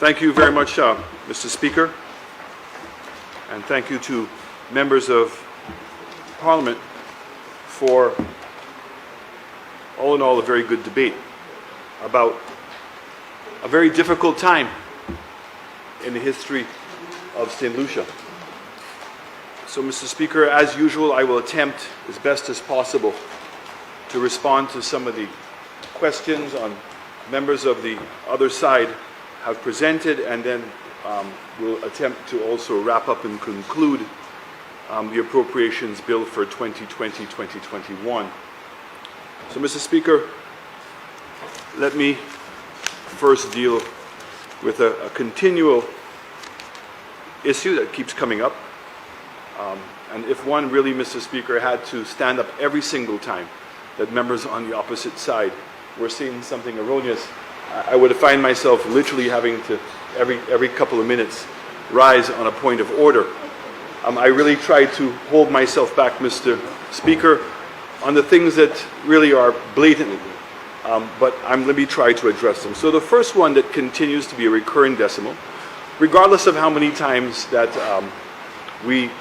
Thank you very much, Mr. Speaker, and thank you to members of Parliament for, all in all, a very good debate about a very difficult time in the history of St. Lucia. So, Mr. Speaker, as usual, I will attempt as best as possible to respond to some of the questions on members of the other side have presented, and then we'll attempt to also wrap up and conclude the appropriations bill for 2020-2021. So, Mr. Speaker, let me first deal with a continual issue that keeps coming up. And if one really, Mr. Speaker, had to stand up every single time that members on the opposite side were saying something erroneous, I would find myself literally having to, every couple of minutes, rise on a point of order. I really try to hold myself back, Mr. Speaker, on the things that really are blatant, but let me try to address them. So the first one that continues to be a recurring decimal, regardless of how many times that we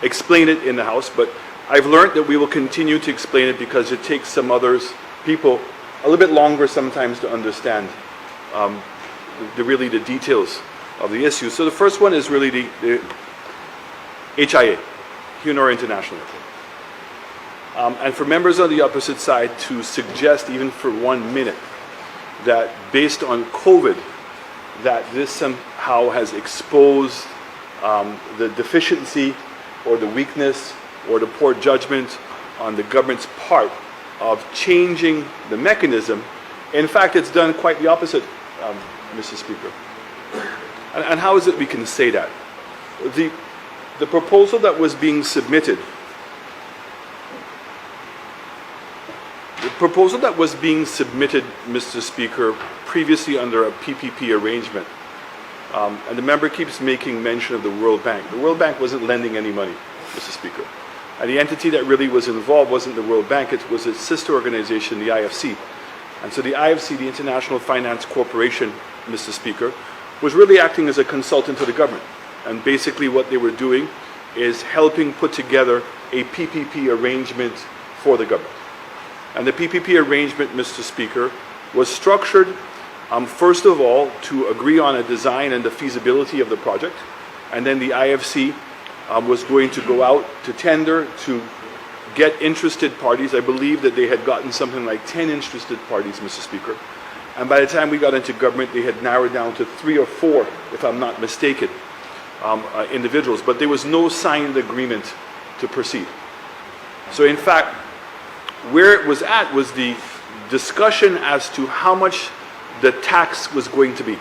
explain it in the House, but I've learned that we will continue to explain it because it takes some people a little bit longer sometimes to understand the details of the issue. So the first one is really the HIA, Honor International Airport. And for members on the opposite side to suggest even for 1 minute that based on COVID that this somehow has exposed the deficiency or the weakness or the poor judgment on the government's part of changing the mechanism. In fact, it's done quite the opposite, Mr. Speaker. And how is it we can say that? The proposal that was being submitted, Mr. Speaker, previously under a PPP arrangement, and the member keeps making mention of the World Bank. The World Bank wasn't lending any money, Mr. Speaker. And the entity that really was involved wasn't the World Bank, it was its sister organization, the IFC. And so the IFC, the International Finance Corporation, Mr. Speaker, was really acting as a consultant to the government. And basically what they were doing is helping put together a PPP arrangement for the government. And the PPP arrangement, Mr. Speaker, was structured, first of all, to agree on a design and the feasibility of the project. And then the IFC was going to go out to tender to get interested parties. I believe that they had gotten something like 10 interested parties, Mr. Speaker. And by the time we got into government, they had narrowed down to 3 or 4, if I'm not mistaken, individuals. But there was no signed agreement to proceed. So in fact, where it was at was the discussion as to how much the tax was going to be.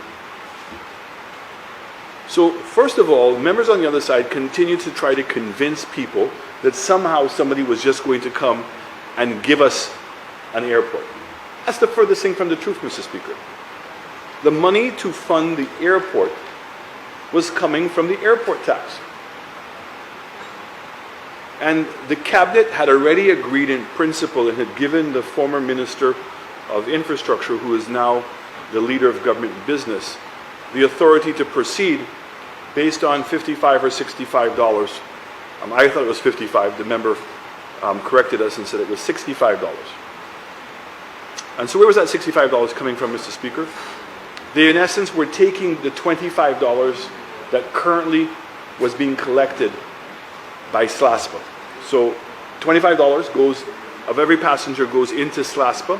So first of all, members on the other side continue to try to convince people that somehow somebody was just going to come and give us an airport. That's the furthest thing from the truth, Mr. Speaker. The money to fund the airport was coming from the airport tax. And the cabinet had already agreed in principle and had given the former Minister of Infrastructure, who is now the leader of government and business, the authority to proceed based on $55 or $65. I thought it was 55. The member corrected us and said it was $65. And so where was that $65 coming from, Mr. Speaker? They, in essence, were taking the $25 that currently was being collected by SLASPA. So $25 of every passenger goes into SLASPA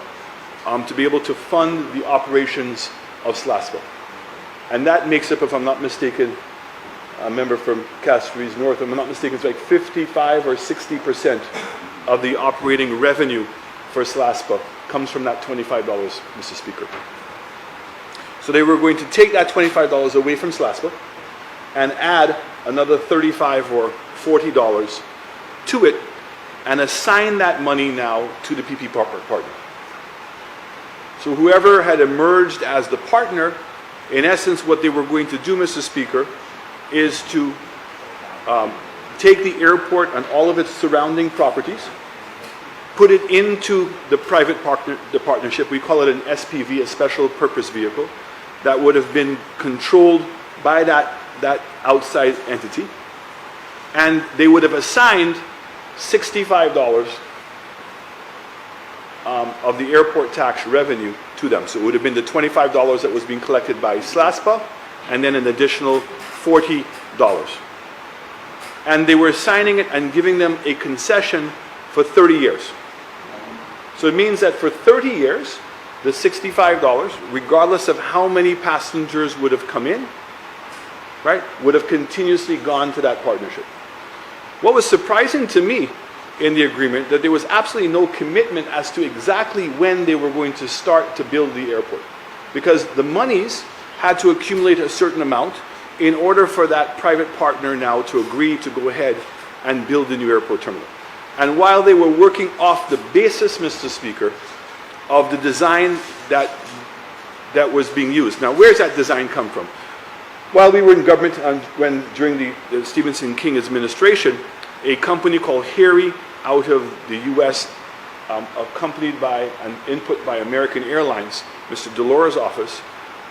to be able to fund the operations of SLASPA. And that makes up, if I'm not mistaken, a member from Castries North, if I'm not mistaken, it's like 55 or 60% of the operating revenue for SLASPA comes from that $25, Mr. Speaker. So they were going to take that $25 away from SLASPA and add another $35 or $40 to it and assign that money now to the PP partner. So whoever had emerged as the partner, in essence, what they were going to do, Mr. Speaker, is to take the airport and all of its surrounding properties, put it into the private partnership. We call it an SPV, a special purpose vehicle. that would have been controlled by that outside entity, and they would have assigned $65 of the airport tax revenue to them. So it would have been the $25 that was being collected by SLASPA, and then an additional $40. And they were assigning it and giving them a concession for 30 years. So it means that for 30 years, the $65, regardless of how many passengers would have come in, right, would have continuously gone to that partnership. What was surprising to me in the agreement, that there was absolutely no commitment as to exactly when they were going to start to build the airport. Because the monies had to accumulate a certain amount in order for that private partner now to agree to go ahead and build the new airport terminal. And while they were working off the basis, Mr. Speaker, of the design that was being used. Now, where's that design come from? While we were in government during the Stephenson King administration, a company called Harry out of the U.S., accompanied by an input by American Airlines, Mr. Delora's office,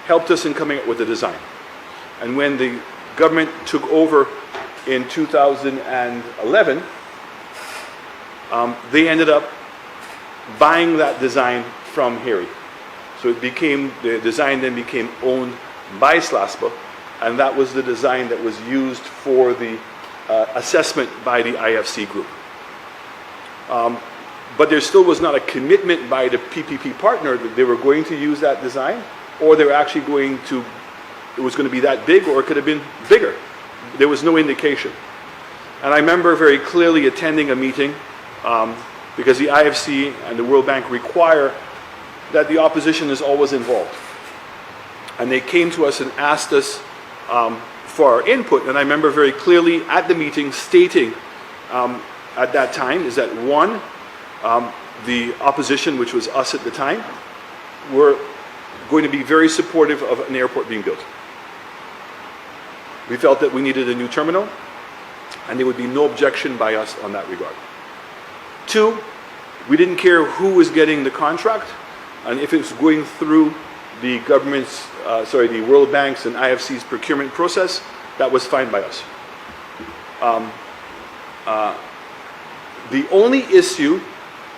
helped us in coming up with the design. And when the government took over in 2011, they ended up buying that design from Harry. So the design then became owned by SLASPA, and that was the design that was used for the assessment by the IFC group. But there still was not a commitment by the PPP partner that they were going to use that design, or they were actually it was going to be that big, or it could have been bigger. There was no indication. And I remember very clearly attending a meeting, because the IFC and the World Bank require that the opposition is always involved. And they came to us and asked us for our input, and I remember very clearly at the meeting stating at that time is that one, the opposition, which was us at the time, were going to be very supportive of an airport being built. We felt that we needed a new terminal, and there would be no objection by us on that regard. Two, we didn't care who was getting the contract, and if it was going through the government's, the World Bank's and IFC's procurement process, that was fine by us. The only issue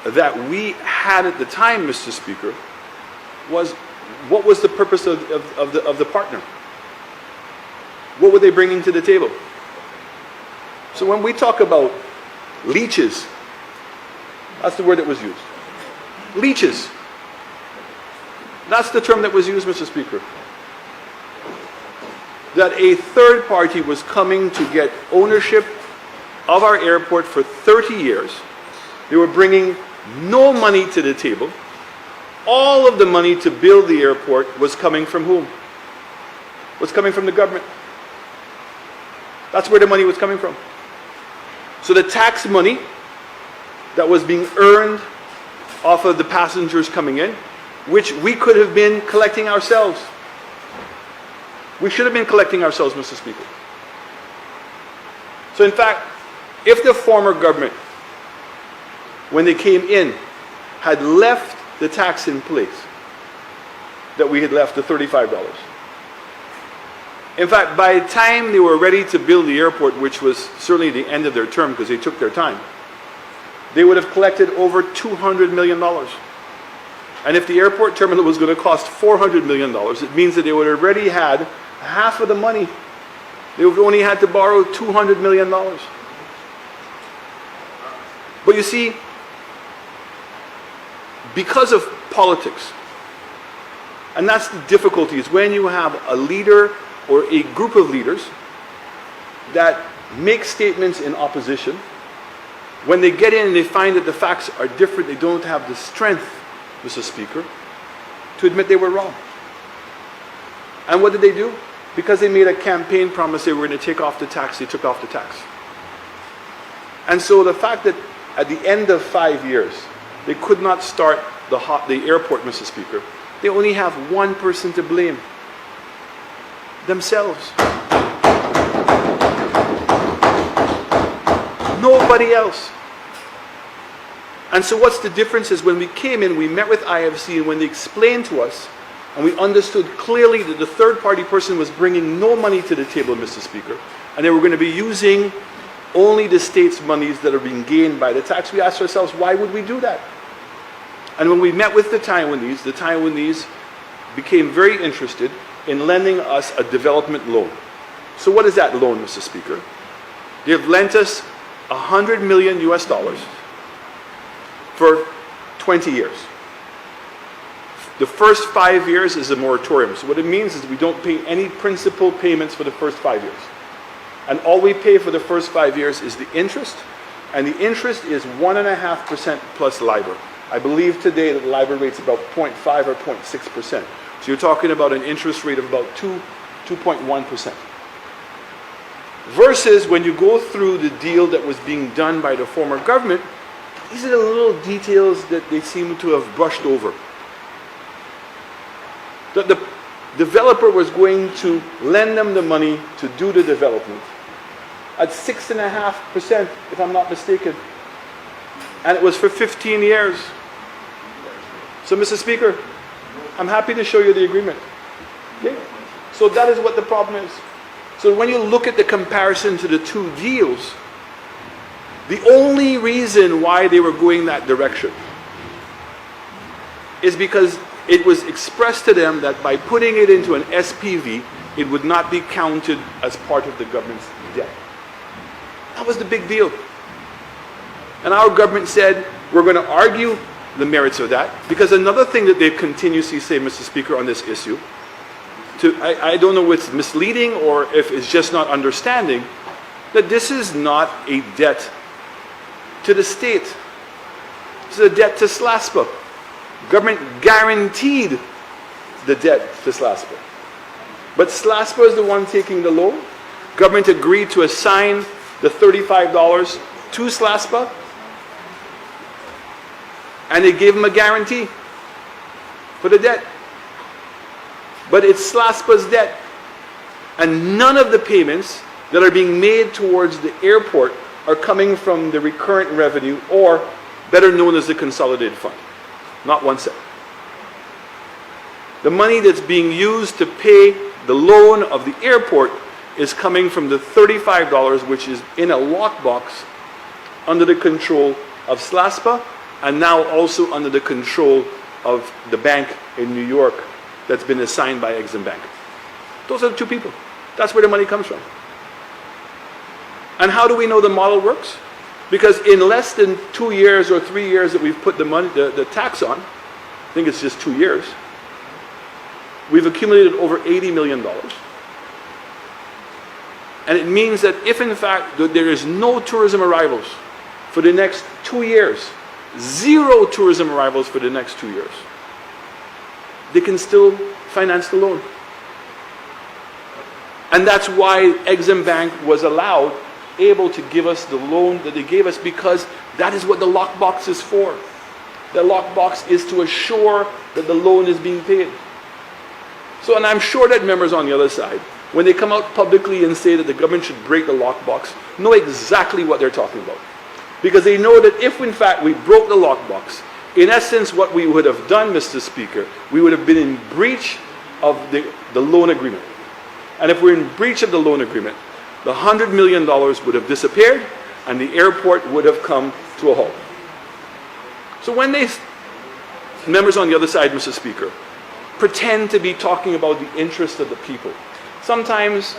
that we had at the time, Mr. Speaker, was what was the purpose of the partner? What were they bringing to the table? So when we talk about leeches, that's the word that was used. Leeches. That's the term that was used, Mr. Speaker. That a third party was coming to get ownership of our airport for 30 years. They were bringing no money to the table. All of the money to build the airport was coming from whom? Was coming from the government. That's where the money was coming from. So the tax money that was being earned off of the passengers coming in, which we could have been collecting ourselves. We should have been collecting ourselves, Mr. Speaker. So in fact, if the former government, when they came in, had left the tax in place, that we had left the $35. In fact, by the time they were ready to build the airport, which was certainly the end of their term because they took their time, they would have collected over $200 million. And if the airport terminal was going to cost $400 million, it means that they would have already had half of the money. They would have only had to borrow $200 million. But you see, because of politics, and that's the difficulty, is when you have a leader or a group of leaders that make statements in opposition, when they get in and they find that the facts are different, they don't have the strength, Mr. Speaker, to admit they were wrong. And what did they do? Because they made a campaign promise they were going to take off the tax, they took off the tax. And so the fact that at the end of 5 years, they could not start the airport, Mr. Speaker, they only have one person to blame. Themselves. Nobody else. And so what's the difference is when we came in, we met with IFC, and when they explained to us and we understood clearly that the third-party person was bringing no money to the table, Mr. Speaker, and they were going to be using only the state's monies that are being gained by the tax. We asked ourselves, why would we do that? And when we met with the Taiwanese became very interested in lending us a development loan. So what is that loan, Mr. Speaker? They have lent us $100 million for 20 years. The first 5 years is a moratorium. So what it means is we don't pay any principal payments for the first 5 years. And all we pay for the first 5 years is the interest, and the interest is 1.5% plus LIBOR. I believe today that the LIBOR rate's about 0.5 or 0.6%. So you're talking about an interest rate of about 2.1%. Versus when you go through the deal that was being done by the former government, these are the little details that they seem to have brushed over. That the developer was going to lend them the money to do the development at 6.5%, if I'm not mistaken. And it was for 15 years. So, Mr. Speaker, I'm happy to show you the agreement. Okay? So that is what the problem is. So when you look at the comparison to the two deals, the only reason why they were going that direction is because it was expressed to them that by putting it into an SPV, it would not be counted as part of the government's debt. That was the big deal. And our government said, we're going to argue the merits of that, because another thing that they continuously say, Mr. Speaker, on this issue, I don't know if it's misleading or if it's just not understanding, that this is not a debt to the state. This is a debt to SLASPA. Government guaranteed the debt to SLASPA. But SLASPA is the one taking the loan. Government agreed to assign the $35 to SLASPA, and they gave them a guarantee for the debt. But it's SLASPA's debt. And none of the payments that are being made towards the airport are coming from the recurrent revenue, or better known as the consolidated fund. Not one cent. The money that's being used to pay the loan of the airport is coming from the $35, which is in a lockbox under the control of SLASPA, and now also under the control of the bank in New York that's been assigned by Exim Bank. Those are the two people. That's where the money comes from. And how do we know the model works? Because in less than 2 years or 3 years that we've put the money, the tax on, I think it's just 2 years, we've accumulated over $80 million. And it means that if in fact there is no tourism arrivals for the next 2 years, 0 tourism arrivals for the next 2 years, they can still finance the loan. And that's why Exim Bank was able to give us the loan that they gave us, because that is what the lockbox is for. The lockbox is to assure that the loan is being paid. So, and I'm sure that members on the other side, when they come out publicly and say that the government should break the lockbox, know exactly what they're talking about. Because they know that if in fact we broke the lockbox, in essence what we would have done, Mr. Speaker, we would have been in breach of the loan agreement. And if we're in breach of the loan agreement, the $100 million would have disappeared and the airport would have come to a halt. So when members on the other side, Mr. Speaker, pretend to be talking about the interest of the people, sometimes,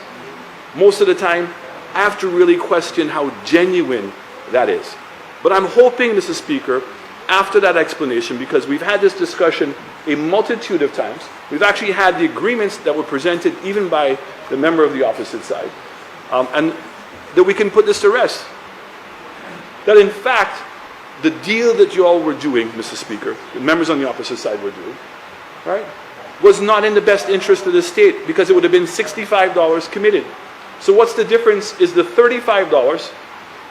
most of the time, I have to really question how genuine that is. But I'm hoping, Mr. Speaker, after that explanation, because we've had this discussion a multitude of times, we've actually had the agreements that were presented even by the member of the opposite side, and that we can put this to rest. That in fact, the deal that you all were doing, Mr. Speaker, the members on the opposite side were doing, right, was not in the best interest of the state, because it would have been $65 committed. So what's the difference is the $35,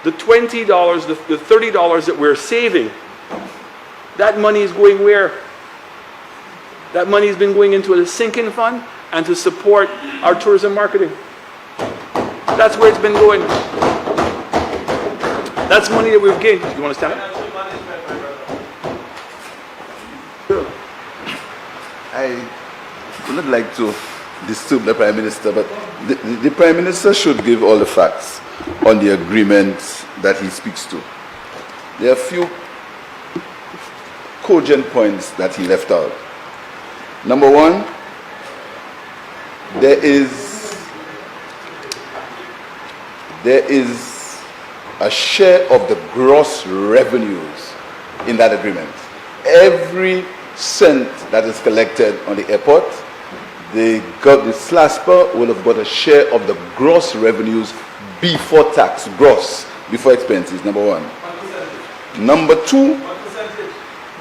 the $20, the $30 that we're saving. That money is going where? That money has been going into a sinking fund and to support our tourism marketing. That's where it's been going. That's money that we've gained. You want to stand up? would not like to disturb the Prime Minister, but the Prime Minister should give all the facts on the agreement that he speaks to. There are a few cogent points that he left out. Number one, there is a share of the gross revenues in that agreement. Every cent that is collected on the airport, the SLASPA will have got a share of the gross revenues before tax, gross, before expenses, number one. Number two,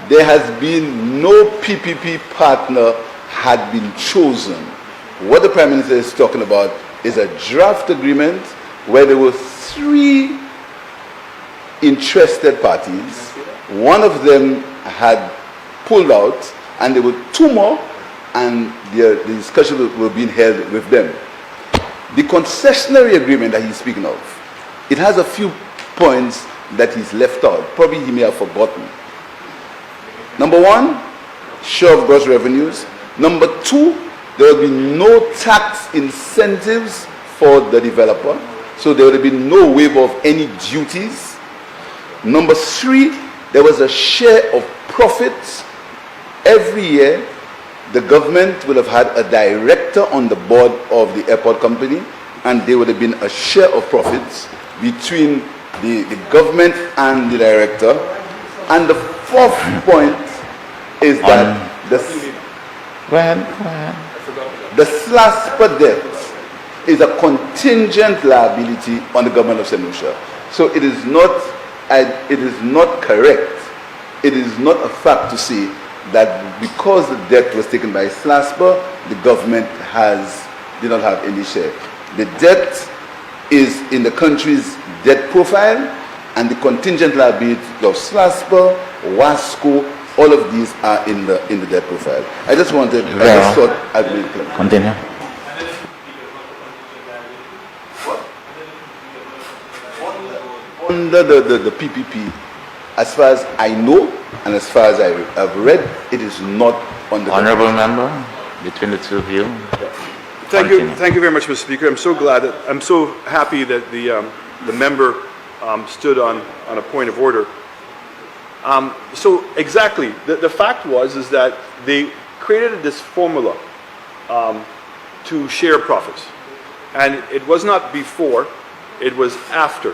there has been no PPP partner had been chosen. What the Prime Minister is talking about is a draft agreement where there were 3 interested parties. One of them had pulled out, and there were 2 more, and the discussion were being held with them. The concessionary agreement that he's speaking of, it has a few points that he's left out. Probably he may have forgotten. Number one, share of gross revenues. Number two, there will be no tax incentives for the developer, so there will have been no waiver of any duties. Number three, there was a share of profits. Every year, the government will have had a director on the board of the airport company, and there would have been a share of profits between the government and the director. And the fourth point is that the SLASPA debt is a contingent liability on the government of St. Lucia. So it is not correct, it is not a fact to say that because the debt was taken by SLASPA, the government did not have any share. The debt is in the country's debt profile, and the contingent liability of SLASPA, WASCO, all of these are in the debt profile. I just thought I'd make it clear. Continue. Under the PPP, as far as I know and as far as I've read, it is not on the Honorable member, between the two of you. Thank you very much, Mr. Speaker. I'm so happy that the member stood on a point of order. So exactly, the fact is that they created this formula to share profits, and it was not before, it was after.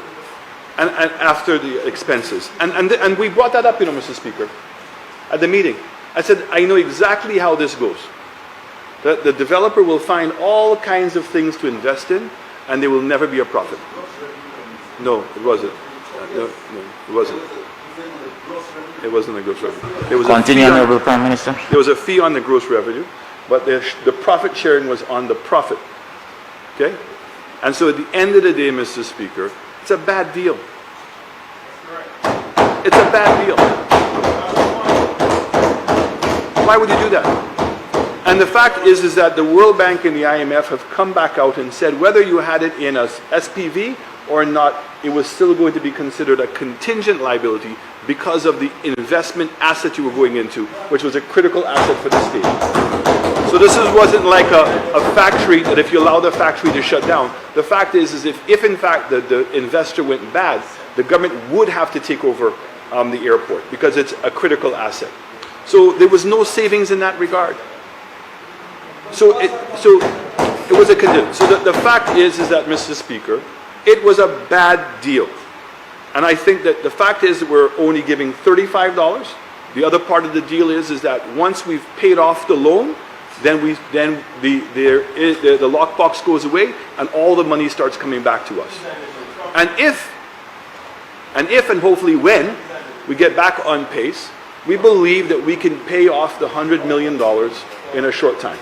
And after the expenses. And we brought that up, Mr. Speaker, at the meeting. I said, I know exactly how this goes. The developer will find all kinds of things to invest in, and there will never be a profit. No, it wasn't. No, it wasn't. It wasn't a gross revenue. There was Continue, Honorable Prime Minister. There was a fee on the gross revenue, but the profit sharing was on the profit. Okay? And so at the end of the day, Mr. Speaker, it's a bad deal. It's a bad deal. Why would you do that? And the fact is that the World Bank and the IMF have come back out and said whether you had it in a SPV or not, it was still going to be considered a contingent liability because of the investment asset you were going into, which was a critical asset for the state. So this wasn't like a factory that if you allow the factory to shut down. The fact is if in fact the investor went bad, the government would have to take over the airport because it's a critical asset. So there was no savings in that regard. So it was a condition. So the fact is that, Mr. Speaker, it was a bad deal. And I think that the fact is that we're only giving $35. The other part of the deal is that once we've paid off the loan, then the lockbox goes away and all the money starts coming back to us. And if and hopefully when we get back on pace, we believe that we can pay off the $100 million in a short time.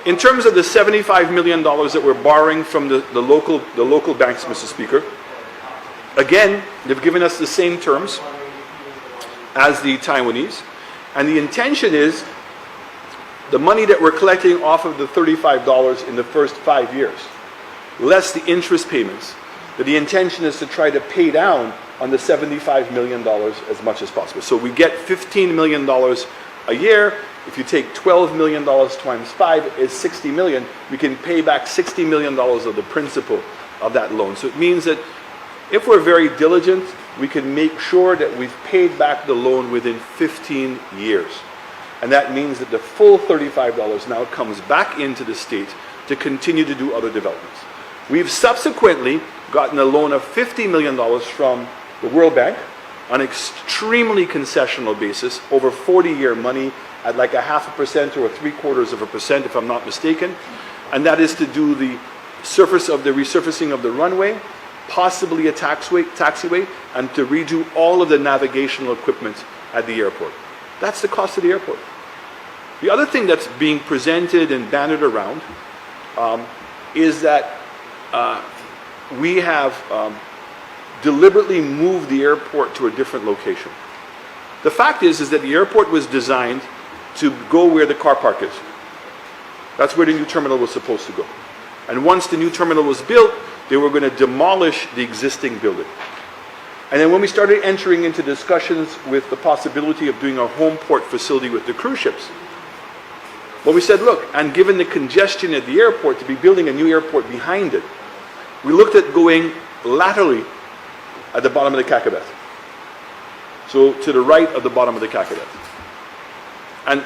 In terms of the $75 million that we're borrowing from the local banks, Mr. Speaker, again, they've given us the same terms as the Taiwanese, and the intention is the money that we're collecting off of the $35 in the first 5 years, less the interest payments, that the intention is to try to pay down on the $75 million as much as possible. So we get $15 million a year, if you take $12 million times 5 is $60 million, we can pay back $60 million of the principal of that loan. So it means that if we're very diligent, we can make sure that we've paid back the loan within 15 years. And that means that the full $35 now comes back into the state to continue to do other developments. We've subsequently gotten a loan of $50 million from the World Bank on an extremely concessional basis, over 40-year money at like 0.5% or 0.75%, if I'm not mistaken. And that is to do the resurfacing of the runway, possibly a taxiway, and to redo all of the navigational equipment at the airport. That's the cost of the airport. The other thing that's being presented and bannered around is that we have deliberately moved the airport to a different location. The fact is that the airport was designed to go where the car park is. That's where the new terminal was supposed to go. And once the new terminal was built, they were going to demolish the existing building. And then when we started entering into discussions with the possibility of doing a home port facility with the cruise ships, well, we said, look, and given the congestion at the airport, to be building a new airport behind it, we looked at going laterally at the bottom of the Kakabeth. So to the right of the bottom of the Kakabeth. And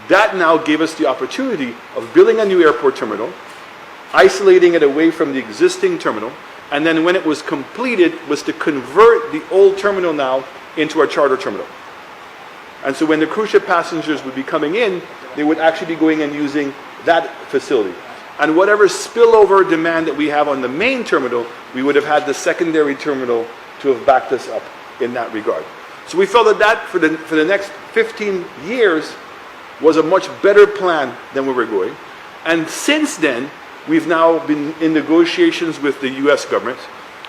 that now gave us the opportunity of building a new airport terminal, isolating it away from the existing terminal, and then when it was completed, was to convert the old terminal now into our charter terminal. And so when the cruise ship passengers would be coming in, they would actually be going and using that facility. And whatever spillover demand that we have on the main terminal, we would have had the secondary terminal to have backed us up in that regard. So we felt that for the next 15 years was a much better plan than where we're going. And since then, we've now been in negotiations with the US government,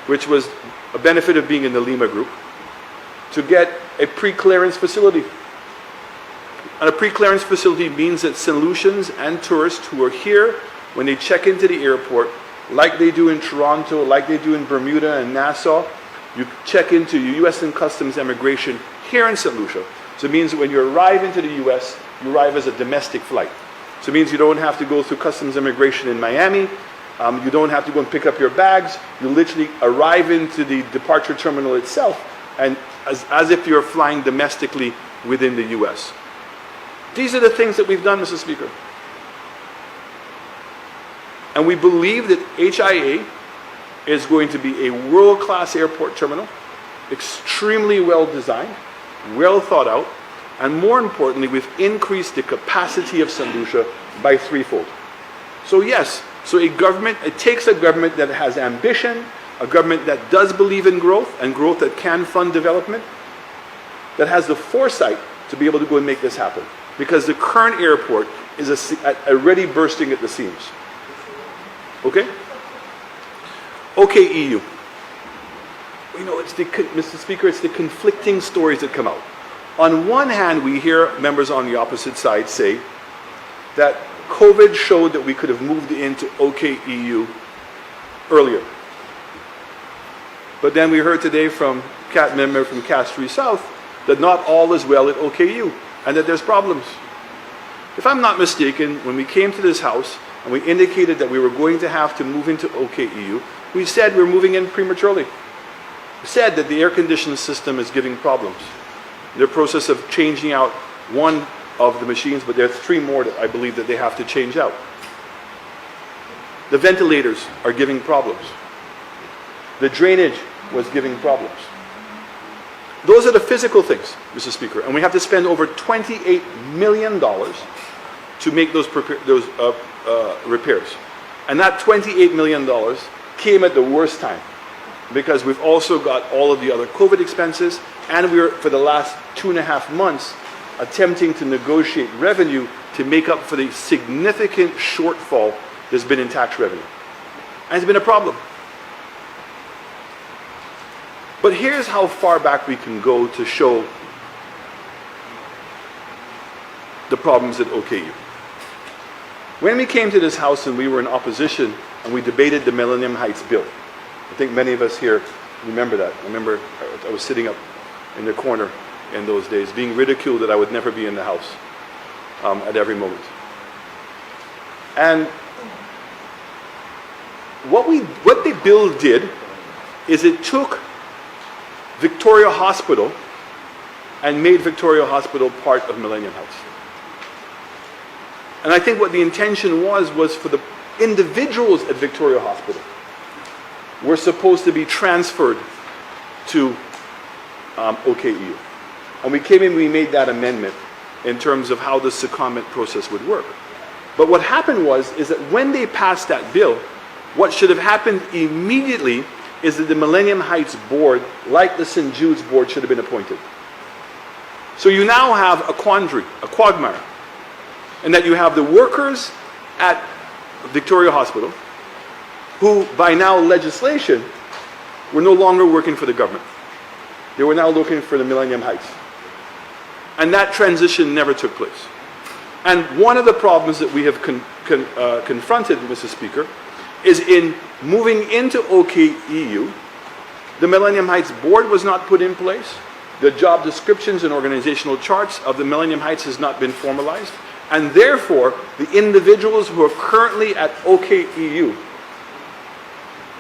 which was a benefit of being in the Lima group, to get a pre-clearance facility. And a pre-clearance facility means that St. Lucians and tourists who are here, when they check into the airport, like they do in Toronto, like they do in Bermuda and Nassau, you check into US and Customs Immigration here in St. Lucia. So it means that when you arrive into the US, you arrive as a domestic flight. So it means you don't have to go through Customs Immigration in Miami. You don't have to go and pick up your bags. You literally arrive into the departure terminal itself, and as if you're flying domestically within the US. These are the things that we've done, Mr. Speaker. And we believe that HIA is going to be a world-class airport terminal, extremely well designed, well thought out, and more importantly, we've increased the capacity of St. Lucia by threefold. So yes, it takes a government that has ambition, a government that does believe in growth, and growth that can fund development, that has the foresight to be able to go and make this happen. Because the current airport is already bursting at the seams. Okay? Okay, EU. You know, Mr. Speaker, it's the conflicting stories that come out. On one hand, we hear members on the opposite side say that COVID showed that we could have moved into OK EU earlier. But then we heard today from a member from Castries South that not all is well at OKU and that there's problems. If I'm not mistaken, when we came to this house and we indicated that we were going to have to move into OKEU, we said we're moving in prematurely. We said that the air conditioning system is giving problems. They're in the process of changing out one of the machines, but there are 3 more that I believe that they have to change out. The ventilators are giving problems. The drainage was giving problems. Those are the physical things, Mr. Speaker, and we have to spend over $28 million to make those repairs. And that $28 million came at the worst time, because we've also got all of the other COVID expenses, and we're, for the last 2.5 months, attempting to negotiate revenue to make up for the significant shortfall there's been in tax revenue. And it's been a problem. But here's how far back we can go to show the problems at OKU. When we came to this house and we were in opposition and we debated the Millennium Heights bill, I think many of us here remember that. I remember I was sitting up in the corner in those days, being ridiculed that I would never be in the house. at every moment. And what the bill did is it took Victoria Hospital and made Victoria Hospital part of Millennium Heights. And I think what the intention was for the individuals at Victoria Hospital were supposed to be transferred to OKEU. And we came in, we made that amendment in terms of how the secondment process would work. But what happened is that when they passed that bill, what should have happened immediately is that the Millennium Heights board, like the St. Jude's board, should have been appointed. So you now have a quagmire, in that you have the workers at Victoria Hospital, who by now legislation were no longer working for the government. They were now looking for the Millennium Heights. And that transition never took place. And one of the problems that we have confronted, Mr. Speaker, is in moving into OKEU, the Millennium Heights board was not put in place. The job descriptions and organizational charts of the Millennium Heights has not been formalized. And therefore, the individuals who are currently at OKEU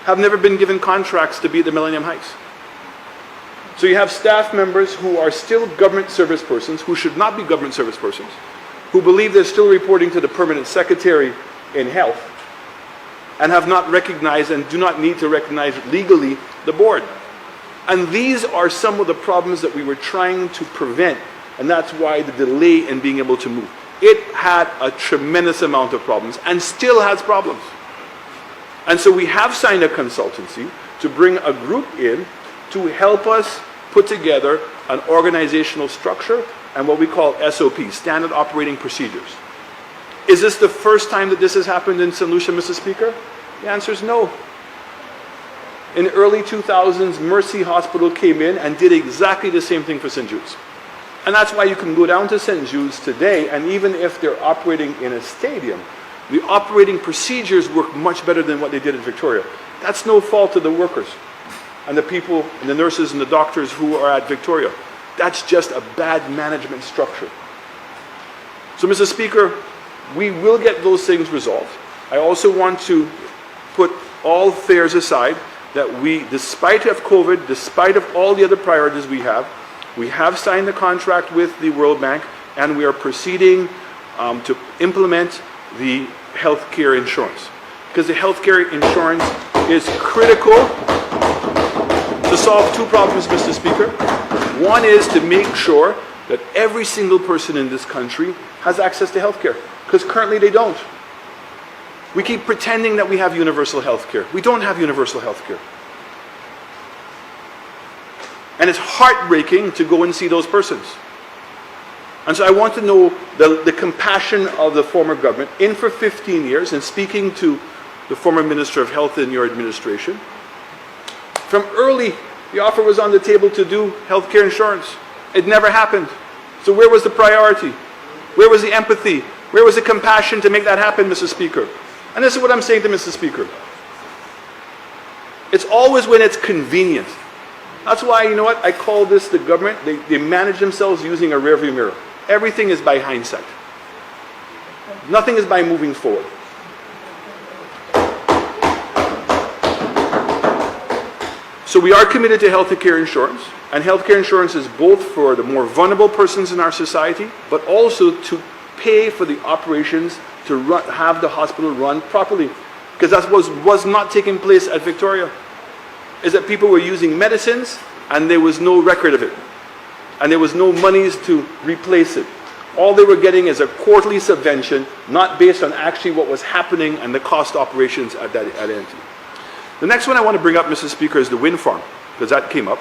have never been given contracts to be at the Millennium Heights. So you have staff members who are still government service persons, who should not be government service persons, who believe they're still reporting to the permanent secretary in health, and have not recognized and do not need to recognize legally the board. And these are some of the problems that we were trying to prevent, and that's why the delay in being able to move. It had a tremendous amount of problems and still has problems. And so we have signed a consultancy to bring a group in to help us put together an organizational structure and what we call SOP, Standard Operating Procedures. Is this the first time that this has happened in St. Lucia, Mr. Speaker? The answer is no. In the early 2000s, Mercy Hospital came in and did exactly the same thing for St. Jude's. And that's why you can go down to St. Jude's today, and even if they're operating in a stadium, the operating procedures work much better than what they did at Victoria. That's no fault of the workers and the people and the nurses and the doctors who are at Victoria. That's just a bad management structure. So, Mr. Speaker, we will get those things resolved. I also want to put all fears aside that we, despite of COVID, despite of all the other priorities we have signed the contract with the World Bank, and we are proceeding to implement the healthcare insurance. Because the healthcare insurance is critical to solve two problems, Mr. Speaker. One is to make sure that every single person in this country has access to healthcare, because currently they don't. We keep pretending that we have universal healthcare. We don't have universal healthcare. And it's heartbreaking to go and see those persons. And so I want to know the compassion of the former government, in for 15 years, and speaking to the former Minister of Health in your administration. From early, the offer was on the table to do healthcare insurance. It never happened. So where was the priority? Where was the empathy? Where was the compassion to make that happen, Mr. Speaker? And this is what I'm saying to Mr. Speaker. It's always when it's convenient. That's why, you know what, I call this the government, they manage themselves using a rearview mirror. Everything is by hindsight. Nothing is by moving forward. So we are committed to healthcare insurance, and healthcare insurance is both for the more vulnerable persons in our society, but also to pay for the operations to have the hospital run properly. Because that was not taking place at Victoria. Is that people were using medicines and there was no record of it. And there was no monies to replace it. All they were getting is a quarterly subvention, not based on actually what was happening and the cost operations at that entity. The next one I want to bring up, Mr. Speaker, is the wind farm, because that came up.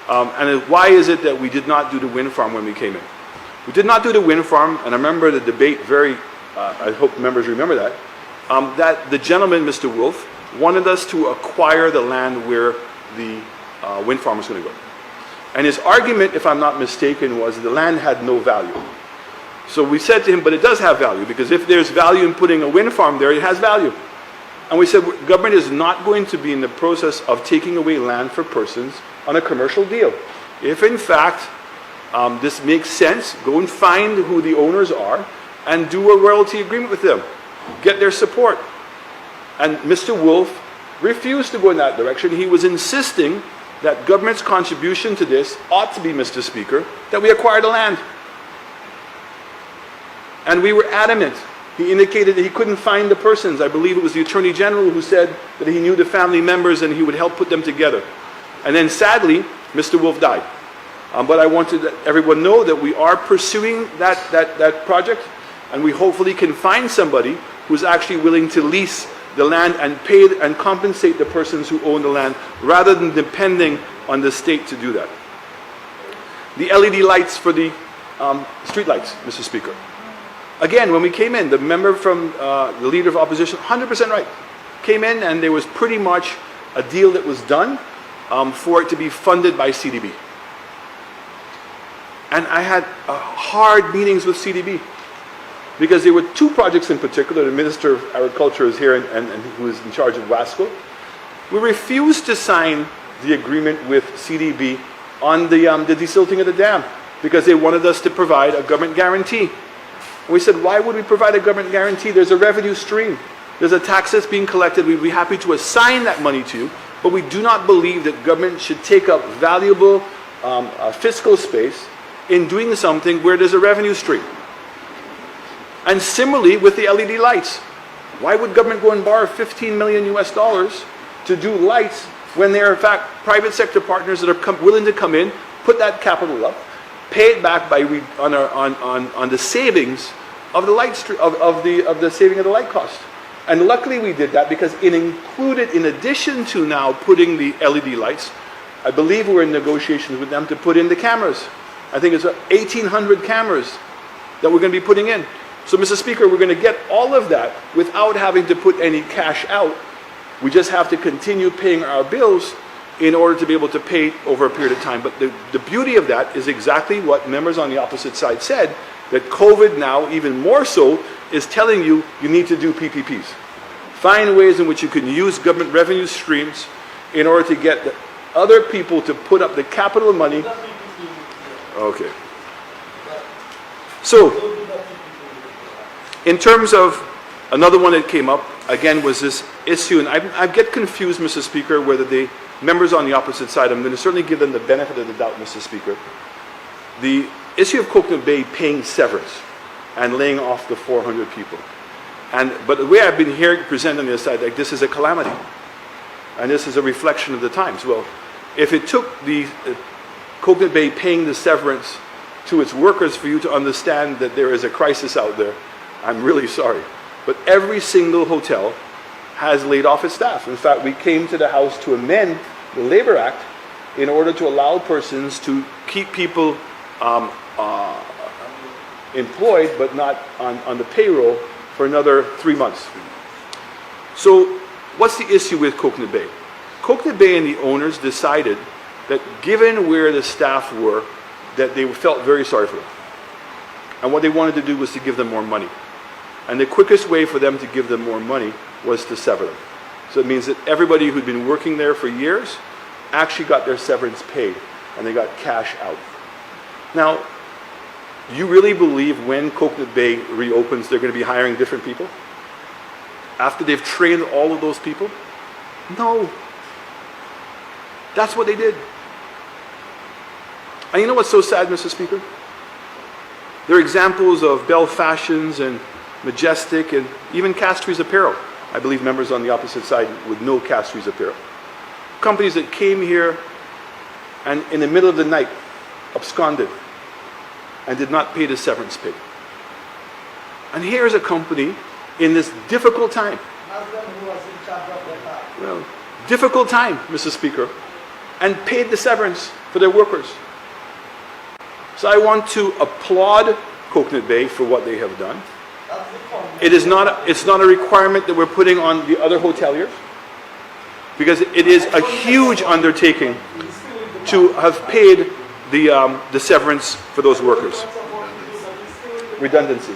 And why is it that we did not do the wind farm when we came in? We did not do the wind farm, and I remember the debate I hope members remember that, that the gentleman, Mr. Wolf, wanted us to acquire the land where the wind farm was going to go. And his argument, if I'm not mistaken, was the land had no value. So we said to him, but it does have value, because if there's value in putting a wind farm there, it has value. And we said, government is not going to be in the process of taking away land for persons on a commercial deal. If in fact this makes sense. Go and find who the owners are and do a royalty agreement with them. Get their support. And Mr. Wolf refused to go in that direction. He was insisting that government's contribution to this ought to be, Mr. Speaker, that we acquire the land. And we were adamant. He indicated that he couldn't find the persons. I believe it was the Attorney General who said that he knew the family members and he would help put them together. And then sadly, Mr. Wolf died. But I want to let everyone know that we are pursuing that project, and we hopefully can find somebody who's actually willing to lease the land and pay and compensate the persons who own the land, rather than depending on the state to do that. The LED lights for the street lights, Mr. Speaker. Again, when we came in, the member from the Leader of Opposition, 100% right, came in and there was pretty much a deal that was done for it to be funded by CDB. And I had hard meetings with CDB because there were two projects in particular. The Minister of Agriculture is here and who is in charge of WASCO. We refused to sign the agreement with CDB on the desilting of the dam because they wanted us to provide a government guarantee. And we said, why would we provide a government guarantee? There's a revenue stream. There's a tax that's being collected. We'd be happy to assign that money to you, but we do not believe that government should take up valuable fiscal space in doing something where there's a revenue stream. And similarly with the LED lights. Why would government go and borrow $15 million to do lights when there are in fact private sector partners that are willing to come in, put that capital up, pay it back by on the savings of the light of the saving of the light cost. And luckily we did that because it included, in addition to now putting the LED lights, I believe we're in negotiations with them to put in the cameras. I think it's 1,800 cameras that we're going to be putting in. So, Mr. Speaker, we're going to get all of that without having to put any cash out. We just have to continue paying our bills in order to be able to pay over a period of time. But the beauty of that is exactly what members on the opposite side said, that COVID now, even more so, is telling you you need to do PPPs. Find ways in which you can use government revenue streams in order to get the other people to put up the capital money. Okay. So, in terms of another one that came up, again, was this issue, and I get confused, Mr. Speaker, whether the members on the opposite side, I'm going to certainly give them the benefit of the doubt, Mr. Speaker. The issue of Coconut Bay paying severance and laying off the 400 people. But the way I've been hearing presented on the other side, like this is a calamity. And this is a reflection of the times. Well, if it took the Coconut Bay paying the severance to its workers for you to understand that there is a crisis out there, I'm really sorry. But every single hotel has laid off its staff. In fact, we came to the House to amend the Labor Act in order to allow persons to keep people employed but not on the payroll for another 3 months. So what's the issue with Coconut Bay? Coconut Bay and the owners decided that given where the staff were, that they felt very sorry for them. And what they wanted to do was to give them more money. And the quickest way for them to give them more money was to sever them. So it means that everybody who'd been working there for years actually got their severance paid, and they got cash out. Now, do you really believe when Coconut Bay reopens, they're going to be hiring different people? After they've trained all of those people? No. That's what they did. And you know what's so sad, Mr. Speaker? There are examples of Bell Fashions and Majestic and even Castries Apparel. I believe members on the opposite side would know Castries Apparel. Companies that came here and in the middle of the night absconded and did not pay the severance pay. And here's a company in this difficult time. Well, difficult time, Mr. Speaker, and paid the severance for their workers. So I want to applaud Coconut Bay for what they have done. It's not a requirement that we're putting on the other hoteliers, because it is a huge undertaking to have paid the severance for those workers. Redundancy.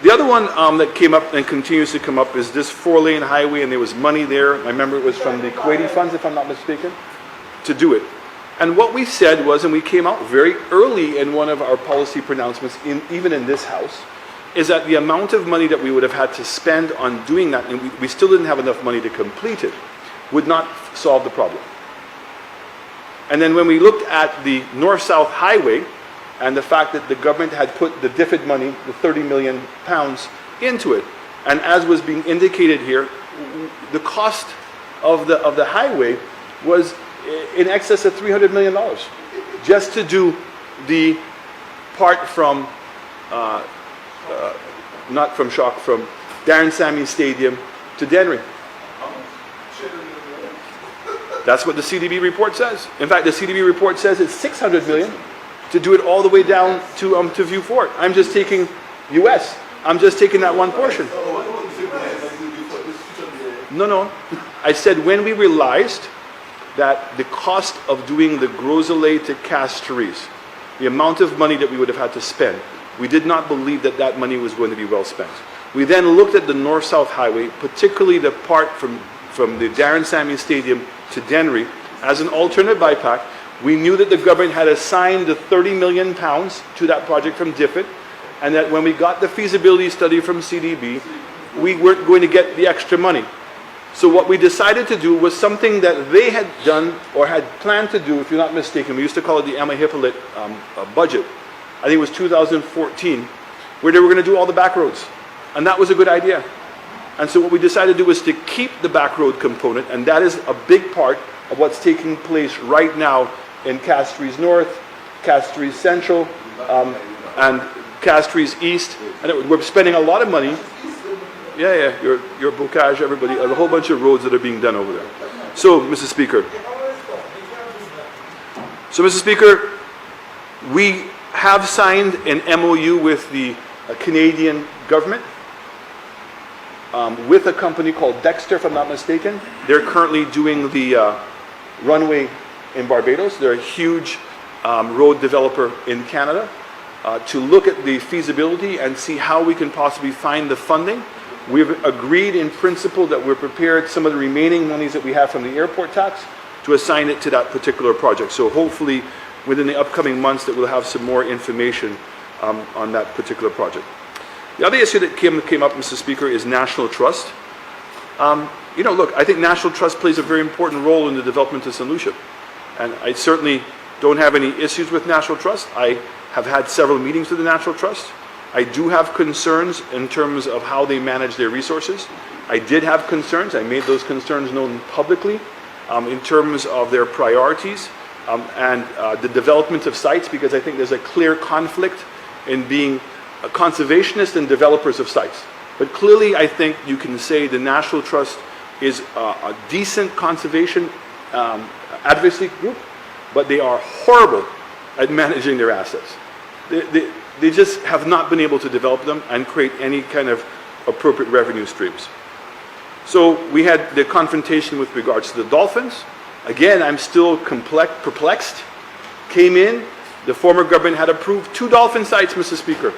The other one that came up and continues to come up is this 4-lane highway, and there was money there. I remember it was from the Kuwaiti funds, if I'm not mistaken, to do it. And what we said was, and we came out very early in one of our policy pronouncements, even in this House, is that the amount of money that we would have had to spend on doing that, and we still didn't have enough money to complete it, would not solve the problem. And then when we looked at the North-South Highway, and the fact that the government had put the DFID money, the 30 million pounds, into it, and as was being indicated here, the cost of the highway was in excess of $300 million just to do the part from, not from Shock, from Darren Sammy Stadium to Denry. That's what the CDB report says. In fact, the CDB report says it's $600 million to do it all the way down to View Fort. I'm just taking US. I'm just taking that one portion. No. I said when we realized that the cost of doing the Groselet to Castries, the amount of money that we would have had to spend, we did not believe that that money was going to be well spent. We then looked at the North-South Highway, particularly the part from the Darren Sammy Stadium to Denry, as an alternate bypass. We knew that the government had assigned the 30 million pounds to that project from DFID, and that when we got the feasibility study from CDB, we weren't going to get the extra money. So what we decided to do was something that they had done or had planned to do, if you're not mistaken. We used to call it the Emma Hippolyte budget. I think it was 2014, where they were going to do all the back roads. And that was a good idea. And so what we decided to do was to keep the back road component, and that is a big part of what's taking place right now in Castries North, Castries Central, and Castries East. And we're spending a lot of money. Yeah, your Bocage, everybody, a whole bunch of roads that are being done over there. So, Mr. Speaker, we have signed an MOU with the Canadian government, with a company called Dexter, if I'm not mistaken. They're currently doing the runway in Barbados. They're a huge road developer in Canada, to look at the feasibility and see how we can possibly find the funding. We've agreed in principle that we're prepared, some of the remaining monies that we have from the airport tax, to assign it to that particular project. So hopefully within the upcoming months that we'll have some more information on that particular project. The other issue that came up, Mr. Speaker, is National Trust. Look, I think National Trust plays a very important role in the development of St. Lucia. And I certainly don't have any issues with National Trust. I have had several meetings with the National Trust. I do have concerns in terms of how they manage their resources. I did have concerns. I made those concerns known publicly in terms of their priorities and the development of sites, because I think there's a clear conflict in being a conservationist and developers of sites. But clearly, I think you can say the National Trust is a decent conservation advocacy group, but they are horrible at managing their assets. They just have not been able to develop them and create any kind of appropriate revenue streams. So we had the confrontation with regards to the dolphins. Again, I'm still perplexed. Came in, the former government had approved 2 dolphin sites, Mr. Speaker.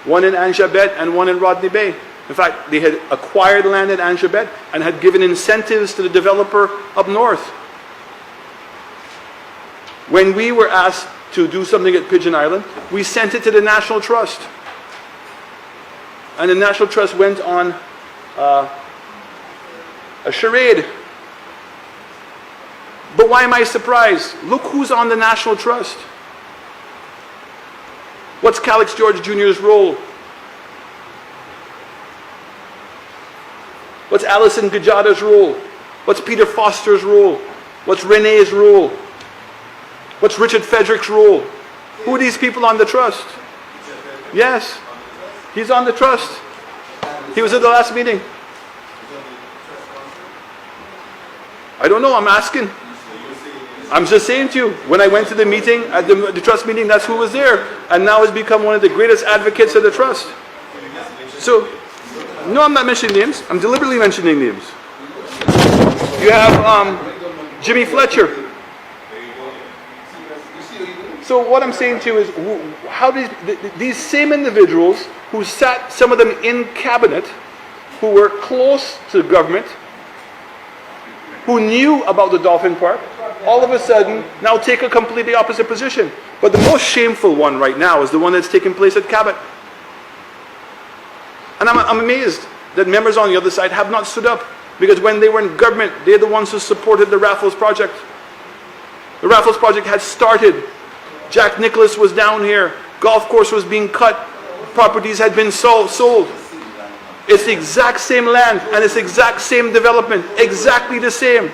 One in Anjabet and one in Rodney Bay. In fact, they had acquired land in Anjabet and had given incentives to the developer up north. When we were asked to do something at Pigeon Island, we sent it to the National Trust. And the National Trust went on a charade. But why am I surprised? Look who's on the National Trust. What's Calix George Jr.'s role? What's Alison Gajada's role? What's Peter Foster's role? What's Renee's role? What's Richard Frederick's role? Who are these people on the trust? Yes, he's on the trust. He was at the last meeting. I don't know, I'm asking. I'm just saying to you, when I went to the meeting, at the trust meeting, that's who was there. And now has become one of the greatest advocates of the trust. So, no, I'm not mentioning names. I'm deliberately mentioning names. You have Jimmy Fletcher. So what I'm saying to you is, how these same individuals who sat, some of them in cabinet, who were close to the government, who knew about the dolphin park, all of a sudden now take a completely opposite position. But the most shameful one right now is the one that's taking place at Cabot. And I'm amazed that members on the other side have not stood up, because when they were in government, they're the ones who supported the Raffles project. The Raffles project had started. Jack Nicholas was down here. Golf course was being cut. Properties had been sold. It's the exact same land and it's the exact same development. Exactly the same.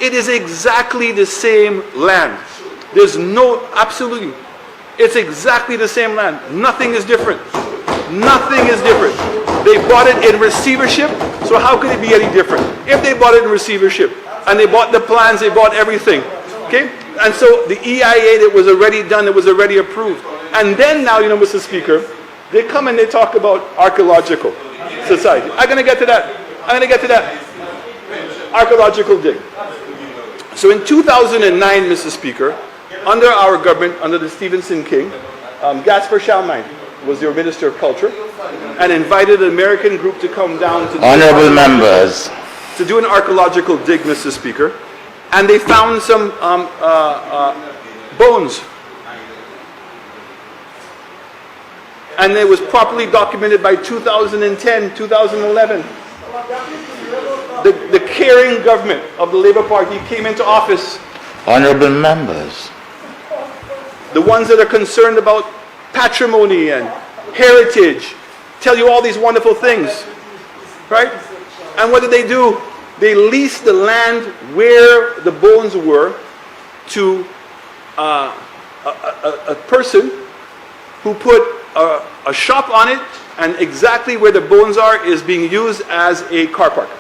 It is exactly the same land. There's no, absolutely. It's exactly the same land. Nothing is different. Nothing is different. They bought it in receivership, so how could it be any different? If they bought it in receivership and they bought the plans, they bought everything. Okay? And so the EIA that was already done, it was already approved. And then now, Mr. Speaker, they come and they talk about archaeological society. I'm going to get to that. Archaeological dig. So in 2009, Mr. Speaker, under our government, under the Stephenson King, Gaspar Chalmine was your Minister of Culture and invited an American group to come down to Honorable members, to do an archaeological dig, Mr. Speaker. And they found some bones. And it was properly documented by 2010, 2011. The caring government of the Labour Party came into office. honorable members, The ones that are concerned about patrimony and heritage tell you all these wonderful things. Right? And what did they do? They leased the land where the bones were to a person who put a shop on it, and exactly where the bones are is being used as a car park.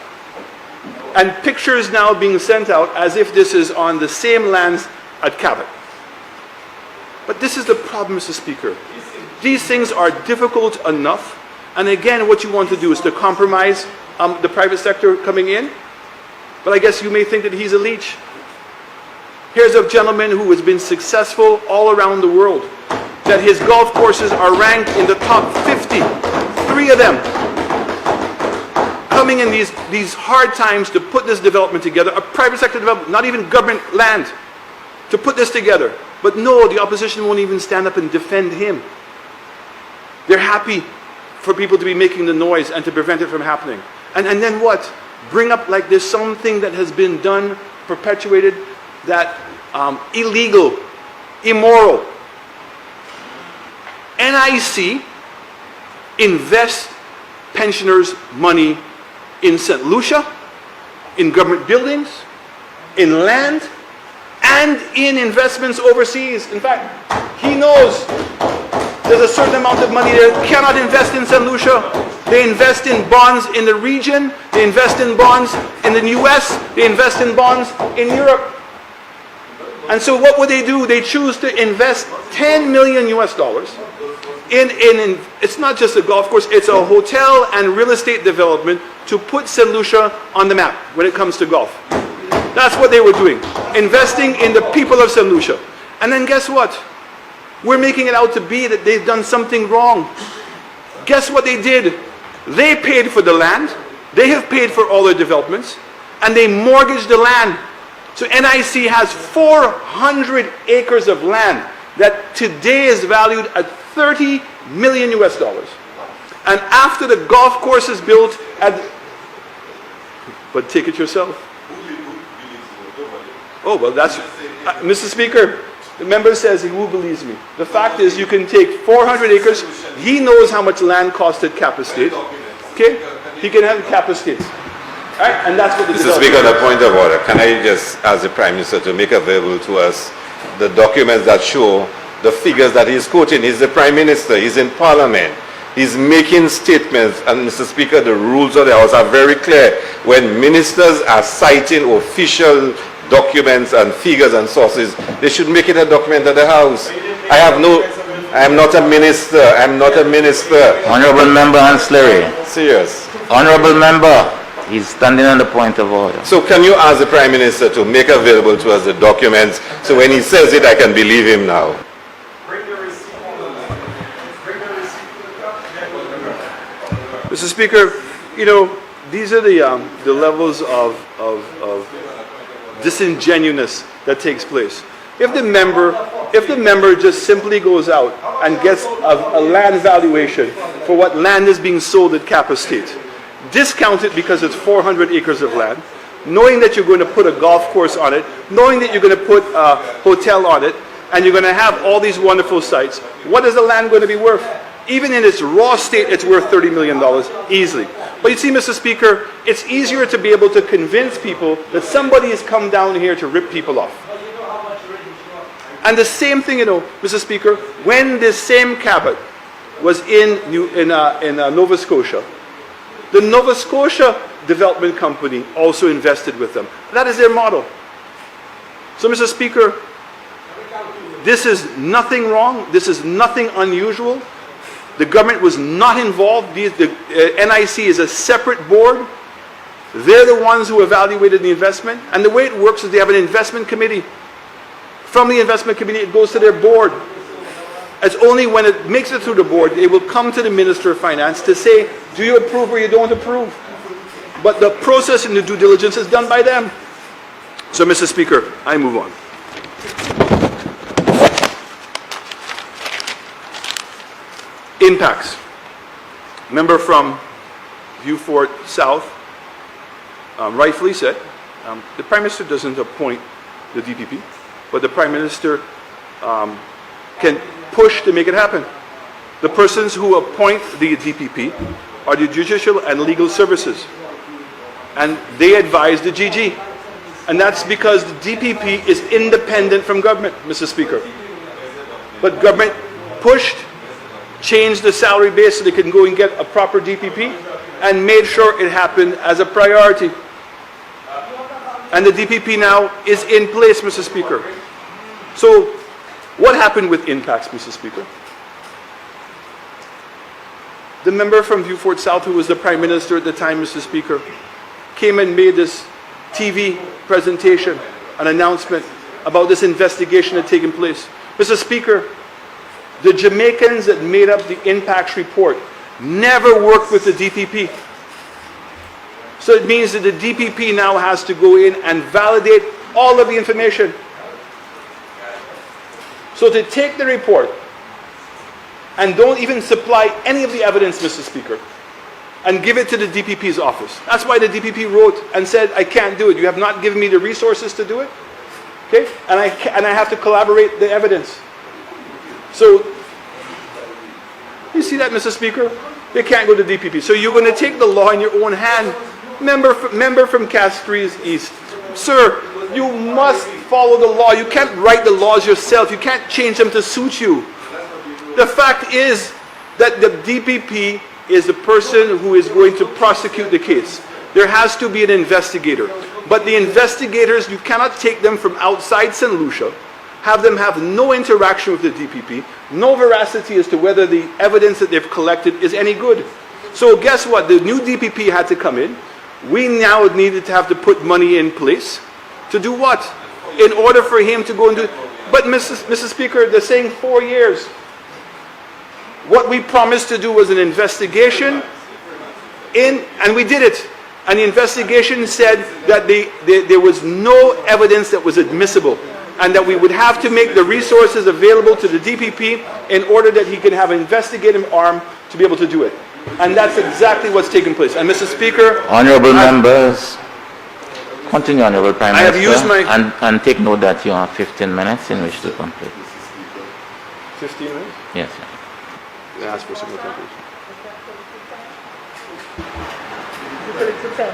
And pictures now being sent out as if this is on the same lands at Cabot. But this is the problem, Mr. Speaker. These things are difficult enough, and again, what you want to do is to compromise the private sector coming in. But I guess you may think that he's a leech. Here's a gentleman who has been successful all around the world, that his golf courses are ranked in the top 50, 3 of them, coming in these hard times to put this development together, a private sector development, not even government land, to put this together. But no, the opposition won't even stand up and defend him. They're happy for people to be making the noise and to prevent it from happening. And then what? Bring up like there's something that has been done, perpetuated, that illegal, immoral. NIC invest pensioners' money in St. Lucia, in government buildings, in land, and in investments overseas. In fact, he knows there's a certain amount of money they cannot invest in St. Lucia. They invest in bonds in the region, they invest in bonds in the US, they invest in bonds in Europe. And so what would they do? They choose to invest $10 million US in it's not just a golf course, it's a hotel and real estate development to put St. Lucia on the map when it comes to golf. That's what they were doing, investing in the people of St. Lucia. And then guess what? We're making it out to be that they've done something wrong. Guess what they did? They paid for the land, they have paid for all their developments, and they mortgaged the land. So NIC has 400 acres of land that today is valued at $30 million US. And after the golf course is built, but take it yourself. Oh, well, that's, Mr. Speaker, the member says, who believes me? The fact is, you can take 400 acres. He knows how much land cost at Kappa State. Okay? He can have Kappa State. Right? And that's what the Mr. Speaker, on a point of order, can I just ask the Prime Minister to make available to us the documents that show the figures that he's quoting? He's the Prime Minister, he's in Parliament, he's making statements, and Mr. Speaker, the rules of the House are very clear. When ministers are citing official documents and figures and sources, they should make it a document of the House. I am not a minister, I'm not a minister. honorable member Ancillary, Serious. honorable member, he's standing on the point of order. So can you ask the Prime Minister to make available to us the documents, so when he says it, I can believe him now? Mr. Speaker, these are the levels of disingenuousness that takes place. If the member just simply goes out and gets a land valuation for what land is being sold at Cap Estate, discount it because it's 400 acres of land, knowing that you're going to put a golf course on it, knowing that you're going to put a hotel on it, and you're going to have all these wonderful sites, what is the land going to be worth? Even in its raw state, it's worth $30 million easily. But you see, Mr. Speaker, it's easier to be able to convince people that somebody has come down here to rip people off. And the same thing, Mr. Speaker, when this same Cabot was in Nova Scotia, the Nova Scotia Development Company also invested with them. That is their model. So, Mr. Speaker, this is nothing wrong. This is nothing unusual. The government was not involved. The NIC is a separate board. They're the ones who evaluated the investment. And the way it works is they have an investment committee. From the investment committee, it goes to their board. It's only when it makes it through the board, they will come to the Minister of Finance to say, do you approve or you don't approve? But the process and the due diligence is done by them. So, Mr. Speaker, I move on. Impacts. Member from Vieux-Fort South rightfully said, the Prime Minister doesn't appoint the DPP, but the Prime Minister can push to make it happen. The persons who appoint the DPP are the Judicial and Legal Services, and they advise the GG. And that's because the DPP is independent from government, Mr. Speaker. But government pushed, changed the salary base so they can go and get a proper DPP, and made sure it happened as a priority. And the DPP now is in place, Mr. Speaker. So, what happened with impacts, Mr. Speaker? The member from Vieux-Fort South, who was the Prime Minister at the time, Mr. Speaker, came and made this TV presentation, an announcement about this investigation that had taken place. Mr. Speaker, the Jamaicans that made up the impacts report never worked with the DPP. So it means that the DPP now has to go in and validate all of the information. So to take the report and don't even supply any of the evidence, Mr. Speaker, and give it to the DPP's office. That's why the DPP wrote and said, I can't do it. You have not given me the resources to do it. Okay? And I have to collaborate the evidence. So, you see that, Mr. Speaker? They can't go to DPP. So you're going to take the law in your own hand. Member from Castries East. Sir, you must follow the law. You can't write the laws yourself. You can't change them to suit you. The fact is that the DPP is the person who is going to prosecute the case. There has to be an investigator. But the investigators, you cannot take them from outside St. Lucia, have them have no interaction with the DPP, no veracity as to whether the evidence that they've collected is any good. So guess what? The new DPP had to come in. We now needed to have to put money in place to do what? In order for him to go and do... But Mr. Speaker, they're saying 4 years. What we promised to do was an investigation, and we did it. And the investigation said that there was no evidence that was admissible, and that we would have to make the resources available to the DPP in order that he can have an investigative arm to be able to do it. And that's exactly what's taken place. And Mr. Speaker... Honourable members, continue, Honourable Prime Minister. I have used my... And take note that you have 15 minutes in which to complete. 15 minutes? Yes, sir. Ask for some more time, please. You put it to 10.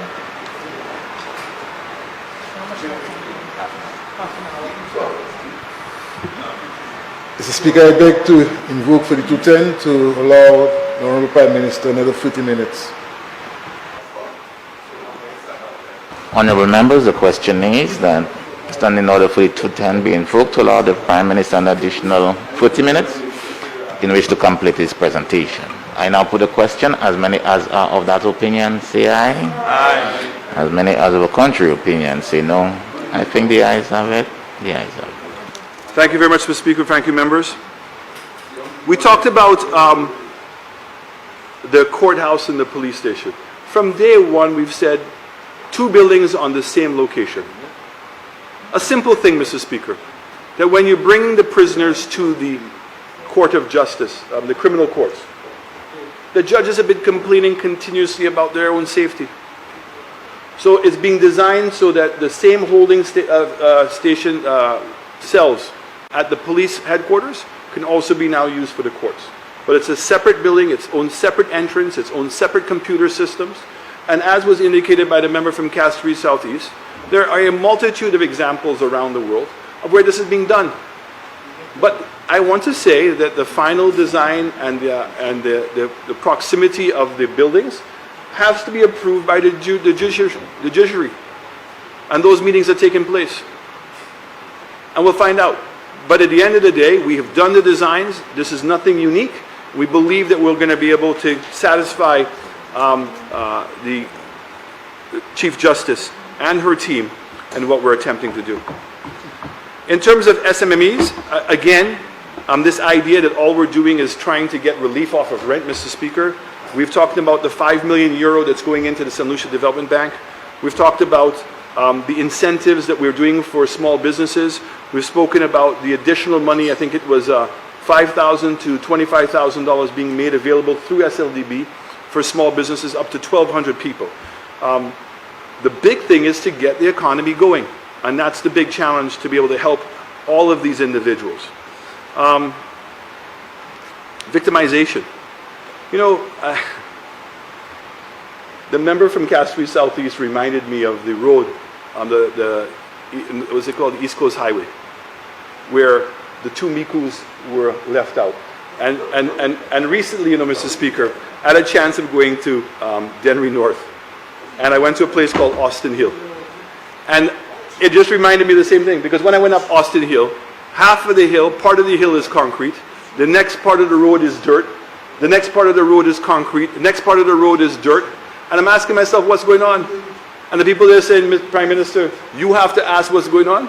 Mr. Speaker, I beg to invoke for the 210 to allow the Honourable Prime Minister another 50 minutes. Honourable members, the question is that standing order for the 210 be invoked to allow the Prime Minister an additional 40 minutes in which to complete his presentation. I now put the question. As many as are of that opinion say aye. Aye. As many as of a contrary opinion say no. I think the ayes have it. The ayes have it. Thank you very much, Mr. Speaker. Thank you, members. We talked about the courthouse and the police station. From day one, we've said 2 buildings on the same location. A simple thing, Mr. Speaker, that when you bring the prisoners to the Court of Justice, the criminal courts, the judges have been complaining continuously about their own safety. So it's being designed so that the same holding station cells at the police headquarters can also be now used for the courts. But it's a separate building, its own separate entrance, its own separate computer systems. And as was indicated by the member from Castries Southeast, there are a multitude of examples around the world of where this is being done. But I want to say that the final design and the proximity of the buildings has to be approved by the judiciary. And those meetings are taking place. And we'll find out. But at the end of the day, we have done the designs. This is nothing unique. We believe that we're going to be able to satisfy the Chief Justice and her team and what we're attempting to do. In terms of SMMEs, again, this idea that all we're doing is trying to get relief off of rent, Mr. Speaker. We've talked about the 5 million euro that's going into the St. Lucia Development Bank. We've talked about the incentives that we're doing for small businesses. We've spoken about the additional money, I think it was $5,000 to $25,000 being made available through SLDB for small businesses up to 1,200 people. The big thing is to get the economy going. And that's the big challenge, to be able to help all of these individuals. Victimization. You know, the member from Castries Southeast reminded me of the road on what's it called, the East Coast Highway, where the two Mikus were left out. And recently, you know, Mr. Speaker, I had a chance of going to Dennery North, and I went to a place called Austin Hill. And it just reminded me of the same thing, because when I went up Austin Hill, half of the hill, part of the hill is concrete, the next part of the road is dirt, the next part of the road is concrete, the next part of the road is dirt, and I'm asking myself, what's going on? And the people there saying, Mr. Prime Minister, you have to ask what's going on.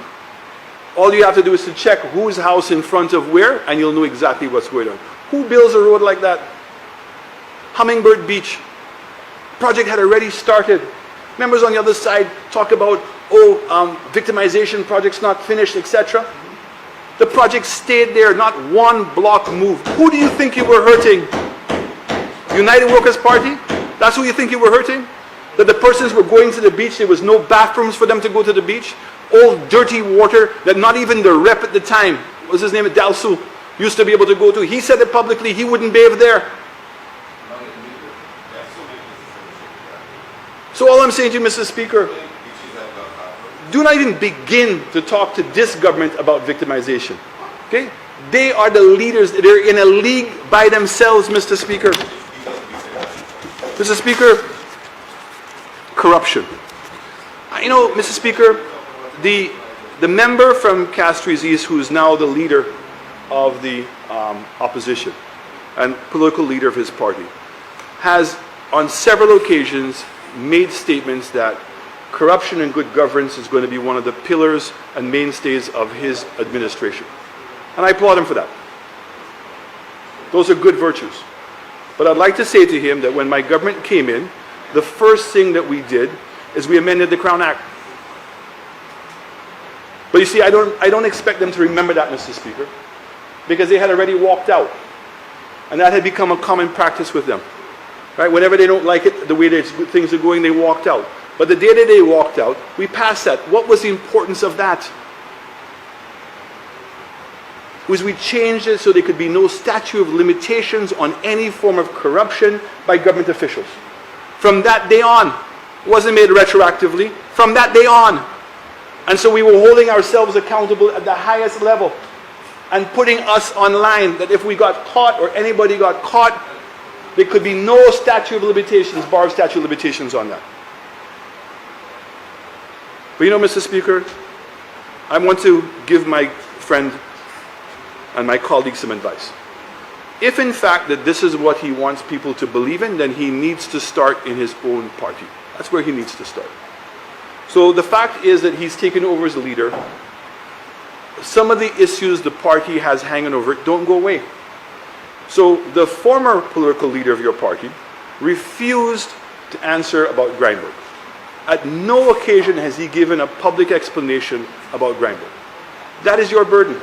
All you have to do is to check whose house in front of where, and you'll know exactly what's going on. Who builds a road like that? Hummingbird Beach. Project had already started. Members on the other side talk about, victimization, project's not finished, etc. The project stayed there, not one block moved. Who do you think you were hurting? United Workers' Party? That's who you think you were hurting? That the persons were going to the beach, there was no bathrooms for them to go to the beach? Old dirty water that not even the rep at the time, what was his name, Dalsu, used to be able to go to. He said it publicly, he wouldn't bathe there. So all I'm saying to you, Mr. Speaker, do not even begin to talk to this government about victimization. Okay? They are the leaders. They're in a league by themselves, Mr. Speaker. Mr. Speaker, corruption. You know, Mr. Speaker, the member from Castries East, who is now the leader of the opposition and political leader of his party, has on several occasions made statements that corruption and good governance is going to be one of the pillars and mainstays of his administration. And I applaud him for that. Those are good virtues. But I'd like to say to him that when my government came in, the first thing that we did is we amended the Crown Act. But you see, I don't expect them to remember that, Mr. Speaker, because they had already walked out. And that had become a common practice with them. Right? Whenever they don't like it, the way that things are going, they walked out. But the day that they walked out, we passed that. What was the importance of that? Was we changed it so there could be no statute of limitations on any form of corruption by government officials. From that day on, it wasn't made retroactively. From that day on. And so we were holding ourselves accountable at the highest level and putting us online that if we got caught or anybody got caught, there could be no statute of limitations, bar of statute of limitations on that. But you know, Mr. Speaker, I want to give my friend and my colleague some advice. If in fact that this is what he wants people to believe in, then he needs to start in his own party. That's where he needs to start. So the fact is that he's taken over as leader. Some of the issues the party has hanging over it don't go away. So the former political leader of your party refused to answer about Grindberg. At no occasion has he given a public explanation about Granville. That is your burden.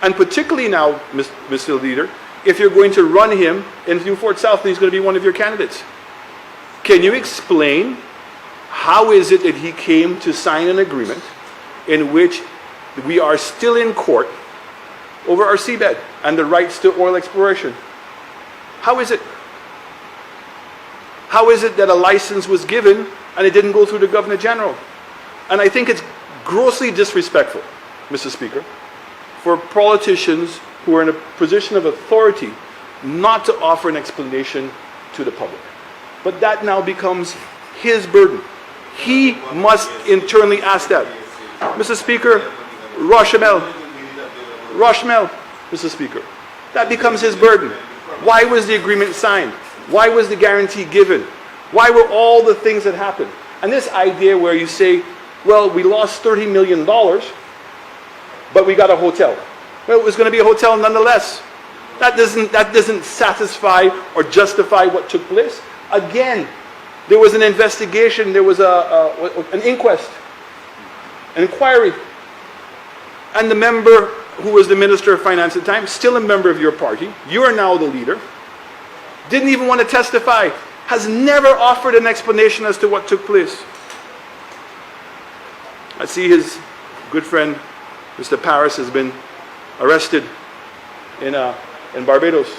And particularly now, Mr. Leader, if you're going to run him in New Fort South and he's going to be one of your candidates. Can you explain how is it that he came to sign an agreement in which we are still in court over our seabed and the rights to oil exploration? How is it? How is it that a license was given and it didn't go through the Governor General? And I think it's grossly disrespectful, Mr. Speaker, for politicians who are in a position of authority not to offer an explanation to the public. But that now becomes his burden. He must internally ask that. Mr. Speaker, Rochamel, Mr. Speaker, that becomes his burden. Why was the agreement signed? Why was the guarantee given? Why were all the things that happened? And this idea where you say, well, we lost $30 million, but we got a hotel. Well, it was going to be a hotel nonetheless. That doesn't satisfy or justify what took place. Again, there was an investigation, there was an inquest, an inquiry. And the member who was the Minister of Finance at the time, still a member of your party, you are now the leader, didn't even want to testify, has never offered an explanation as to what took place. I see his good friend, Mr. Paris, has been arrested in Barbados.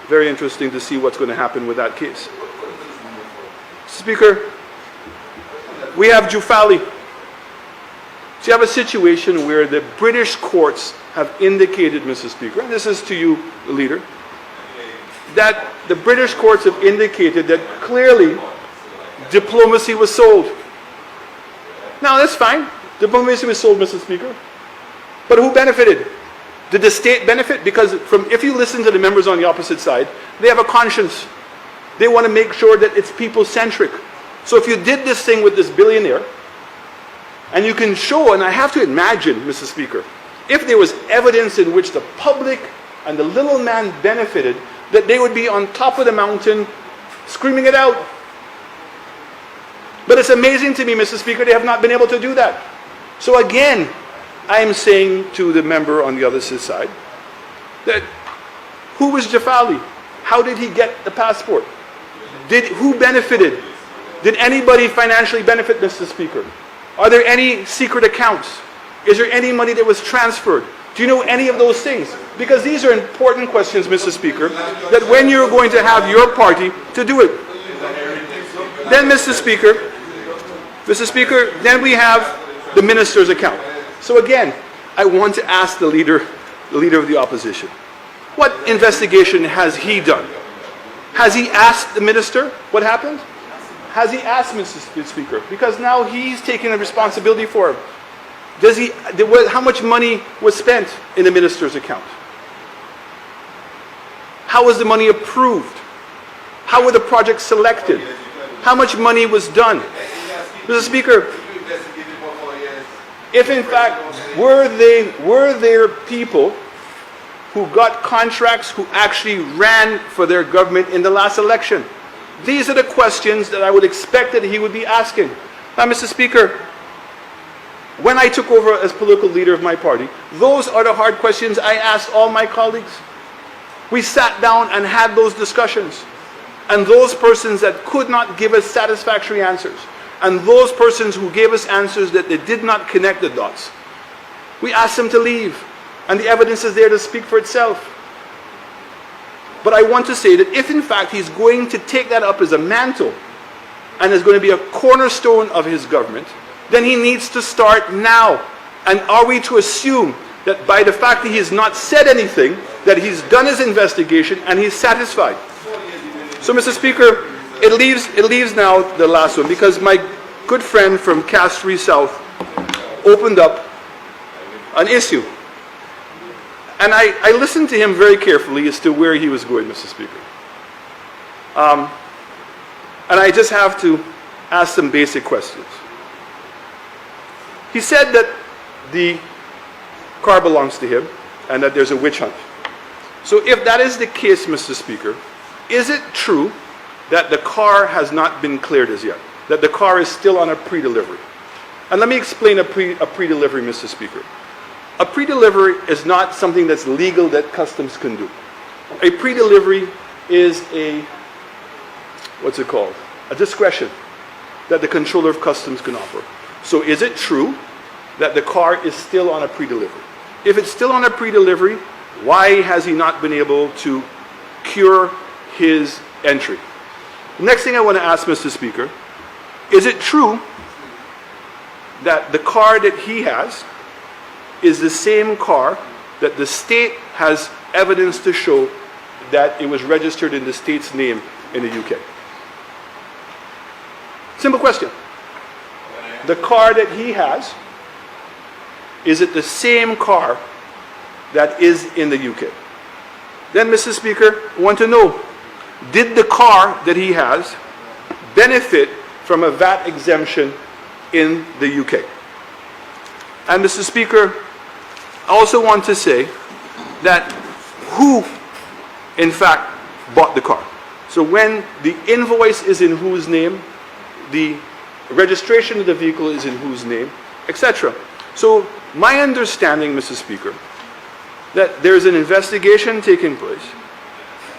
Very interesting to see what's going to happen with that case. Speaker, we have Jufali. So you have a situation where the British courts have indicated, Mr. Speaker, and this is to you, the leader, that the British courts have indicated that clearly diplomacy was sold. Now that's fine. Diplomacy was sold, Mr. Speaker. But who benefited? Did the state benefit? Because if you listen to the members on the opposite side, they have a conscience. They want to make sure that it's people-centric. So if you did this thing with this billionaire, and you can show, and I have to imagine, Mr. Speaker, if there was evidence in which the public and the little man benefited, that they would be on top of the mountain screaming it out. But it's amazing to me, Mr. Speaker, they have not been able to do that. So again, I am saying to the member on the other side, that who was Jafali? How did he get the passport? Who benefited? Did anybody financially benefit, Mr. Speaker? Are there any secret accounts? Is there any money that was transferred? Do you know any of those things? Because these are important questions, Mr. Speaker, that when you're going to have your party to do it. Then, Mr. Speaker, then we have the minister's account. So again, I want to ask the leader of the opposition, what investigation has he done? Has he asked the minister what happened? Has he asked, Mr. Speaker? Because now he's taking the responsibility for it. How much money was spent in the minister's account? How was the money approved? How were the projects selected? How much money was done? Mr. Speaker, if in fact were there people who got contracts who actually ran for their government in the last election? These are the questions that I would expect that he would be asking. Now, Mr. Speaker, when I took over as political leader of my party, those are the hard questions I asked all my colleagues. We sat down and had those discussions. And those persons that could not give us satisfactory answers, and those persons who gave us answers that they did not connect the dots, we asked them to leave. And the evidence is there to speak for itself. But I want to say that if in fact he's going to take that up as a mantle, and is going to be a cornerstone of his government, then he needs to start now. And are we to assume that by the fact that he has not said anything, that he's done his investigation and he's satisfied? So, Mr. Speaker, it leaves now the last one, because my good friend from Castry South opened up an issue. And I listened to him very carefully as to where he was going, Mr. Speaker. And I just have to ask some basic questions. He said that the car belongs to him and that there's a witch hunt. So if that is the case, Mr. Speaker, is it true that the car has not been cleared as yet? that the car is still on a pre-delivery. And let me explain a pre-delivery, Mr. Speaker. A pre-delivery is not something that's legal that customs can do. A pre-delivery is a discretion that the controller of customs can offer. So is it true that the car is still on a pre-delivery? If it's still on a pre-delivery, why has he not been able to cure his entry? The next thing I want to ask, Mr. Speaker, is it true that the car that he has is the same car that the state has evidence to show that it was registered in the state's name in the UK? Simple question. The car that he has, is it the same car that is in the UK? Then, Mr. Speaker, I want to know, did the car that he has benefit from a VAT exemption in the UK? And Mr. Speaker, I also want to say that who, in fact, bought the car? So when the invoice is in whose name, the registration of the vehicle is in whose name, etc. So my understanding, Mr. Speaker, that there's an investigation taking place.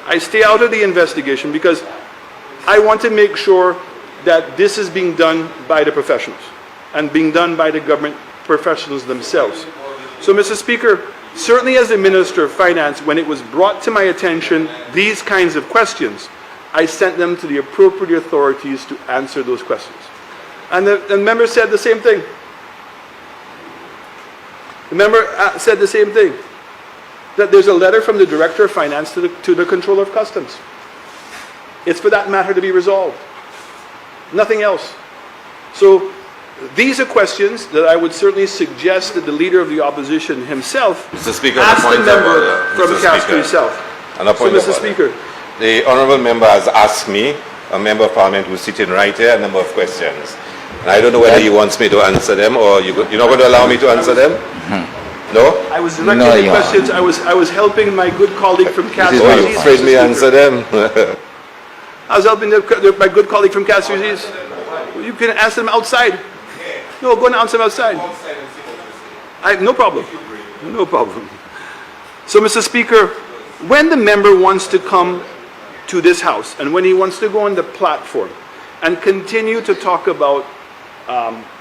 I stay out of the investigation because I want to make sure that this is being done by the professionals and being done by the government professionals themselves. So, Mr. Speaker, certainly as the Minister of Finance, when it was brought to my attention these kinds of questions, I sent them to the appropriate authorities to answer those questions. And the member said the same thing. The member said the same thing, that there's a letter from the Director of Finance to the Controller of Customs. It's for that matter to be resolved. Nothing else. So these are questions that I would certainly suggest that the Leader of the Opposition himself Mr. Speaker, ask the member from Mr. Castro Speaker. himself. And a So, point Mr. of Speaker, order. The Honourable Member has asked me, a Member of Parliament who's sitting right here, a number of questions. And I don't know whether he wants me to answer them or you're not going to allow me to answer them? No? I was directing No, the Your questions. I was helping my good colleague from Castro. Are you afraid me answer them? I was helping my good colleague from Castro. You can answer them outside. No, go and answer them outside. No problem. No problem. So, Mr. Speaker, when the member wants to come to this House and when he wants to go on the platform and continue to talk about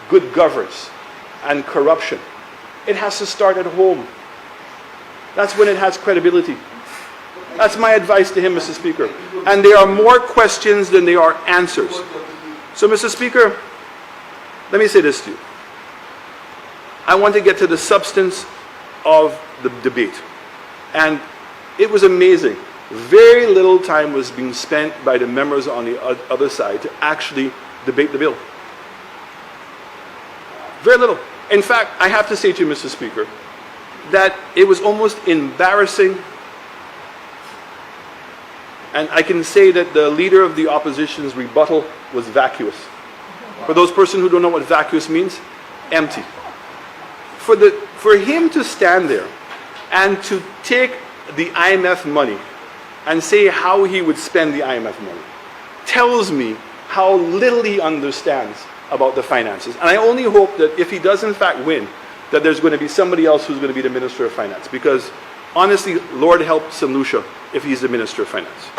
good governance and corruption, it has to start at home. That's when it has credibility. That's my advice to him, Mr. Speaker. And there are more questions than there are answers. So, Mr. Speaker, let me say this to you. I want to get to the substance of the debate. And it was amazing. Very little time was being spent by the members on the other side to actually debate the bill. Very little. In fact, I have to say to you, Mr. Speaker, that it was almost embarrassing. And I can say that the Leader of the Opposition's rebuttal was vacuous. For those persons who don't know what vacuous means, empty. For him to stand there and to take the IMF money and say how he would spend the IMF money tells me how little he understands about the finances. And I only hope that if he does in fact win, that there's going to be somebody else who's going to be the Minister of Finance. Because honestly, Lord help St. Lucia if he's the Minister of Finance.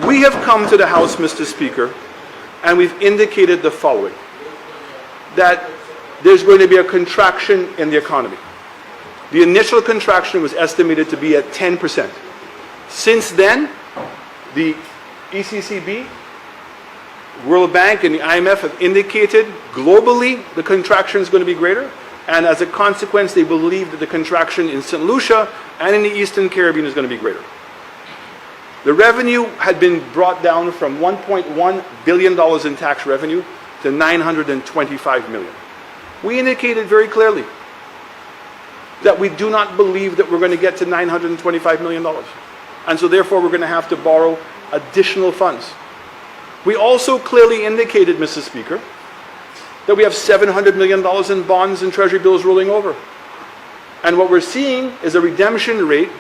We have come to the House, Mr. Speaker, and we've indicated the following. That there's going to be a contraction in the economy. The initial contraction was estimated to be at 10%. Since then, the ECCB, World Bank, and the IMF have indicated globally the contraction is going to be greater. And as a consequence, they believe that the contraction in St. Lucia and in the Eastern Caribbean is going to be greater. The revenue had been brought down from $1.1 billion in tax revenue to $925 million. We indicated very clearly that we do not believe that we're going to get to $925 million. And so therefore we're going to have to borrow additional funds. We also clearly indicated, Mr. Speaker, that we have $700 million in bonds and treasury bills rolling over. And what we're seeing is a redemption rate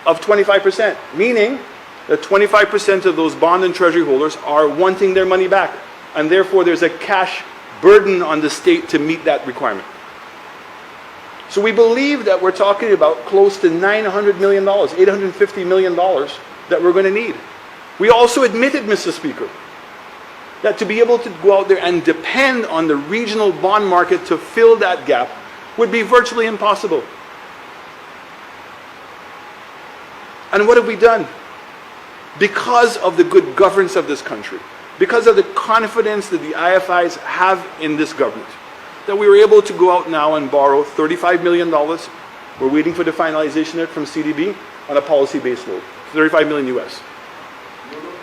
of 25%, meaning that 25% of those bond and treasury holders are wanting their money back. and therefore there's a cash burden on the state to meet that requirement. So we believe that we're talking about close to $900 million, $850 million that we're going to need. We also admitted, Mr. Speaker, that to be able to go out there and depend on the regional bond market to fill that gap would be virtually impossible. And what have we done? Because of the good governance of this country, because of the confidence that the IFIs have in this government, that we were able to go out now and borrow $35 million. We're waiting for the finalization of it from CDB on a policy-based loan, 35 million US.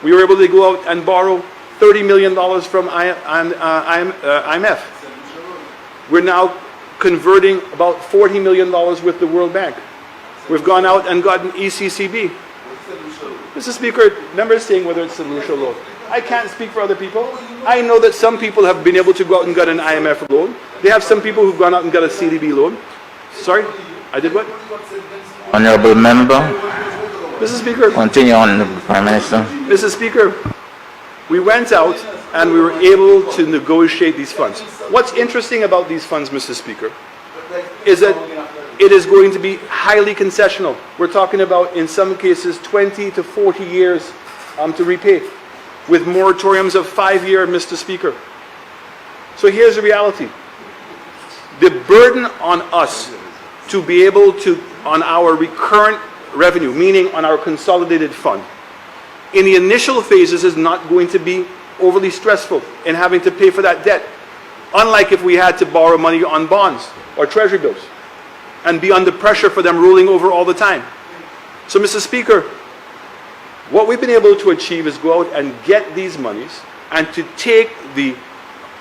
We were able to go out and borrow $30 million from IMF. We're now converting about $40 million with the World Bank. We've gone out and gotten ECCB. Mr. Speaker, members saying whether it's a Lucia loan. I can't speak for other people. I know that some people have been able to go out and get an IMF loan. They have some people who've gone out and got a CDB loan. Sorry? I did what? Honorable member, Mr. Speaker. continue on, Prime Minister. Mr. Speaker, we went out and we were able to negotiate these funds. What's interesting about these funds, Mr. Speaker, is that it is going to be highly concessional. We're talking about, in some cases, 20 to 40 years to repay, with moratoriums of 5 years, Mr. Speaker. So here's the reality. The burden on us to be able to, on our recurrent revenue, meaning on our consolidated fund, in the initial phases is not going to be overly stressful in having to pay for that debt. Unlike if we had to borrow money on bonds or treasury bills and be under pressure for them rolling over all the time. So, Mr. Speaker, what we've been able to achieve is go out and get these monies and to take the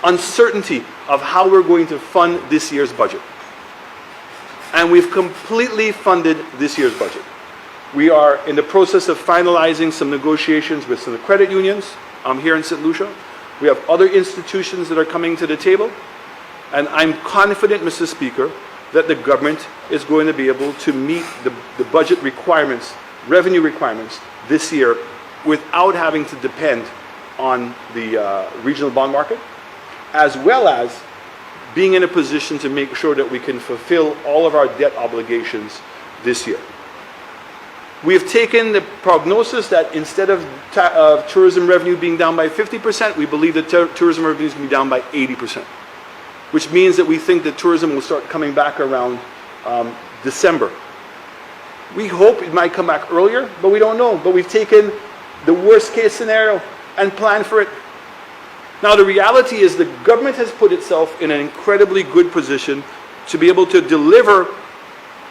uncertainty of how we're going to fund this year's budget. And we've completely funded this year's budget. We are in the process of finalizing some negotiations with some credit unions here in St. Lucia. We have other institutions that are coming to the table. And I'm confident, Mr. Speaker, that the government is going to be able to meet the budget requirements, revenue requirements this year without having to depend on the regional bond market, as well as being in a position to make sure that we can fulfill all of our debt obligations this year. We have taken the prognosis that instead of tourism revenue being down by 50%, we believe that tourism revenue is going to be down by 80%, which means that we think that tourism will start coming back around December. We hope it might come back earlier, but we don't know. But we've taken the worst case scenario and planned for it. Now the reality is the government has put itself in an incredibly good position to be able to deliver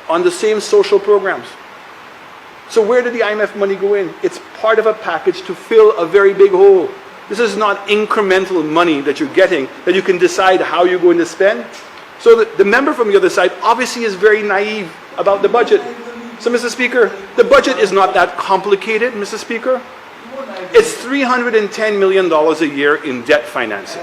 on the same social programs. So where did the IMF money go in? It's part of a package to fill a very big hole. This is not incremental money that you're getting that you can decide how you're going to spend. So the member from the other side obviously is very naive about the budget. So, Mr. Speaker, the budget is not that complicated, Mr. Speaker. It's $310 million a year in debt financing,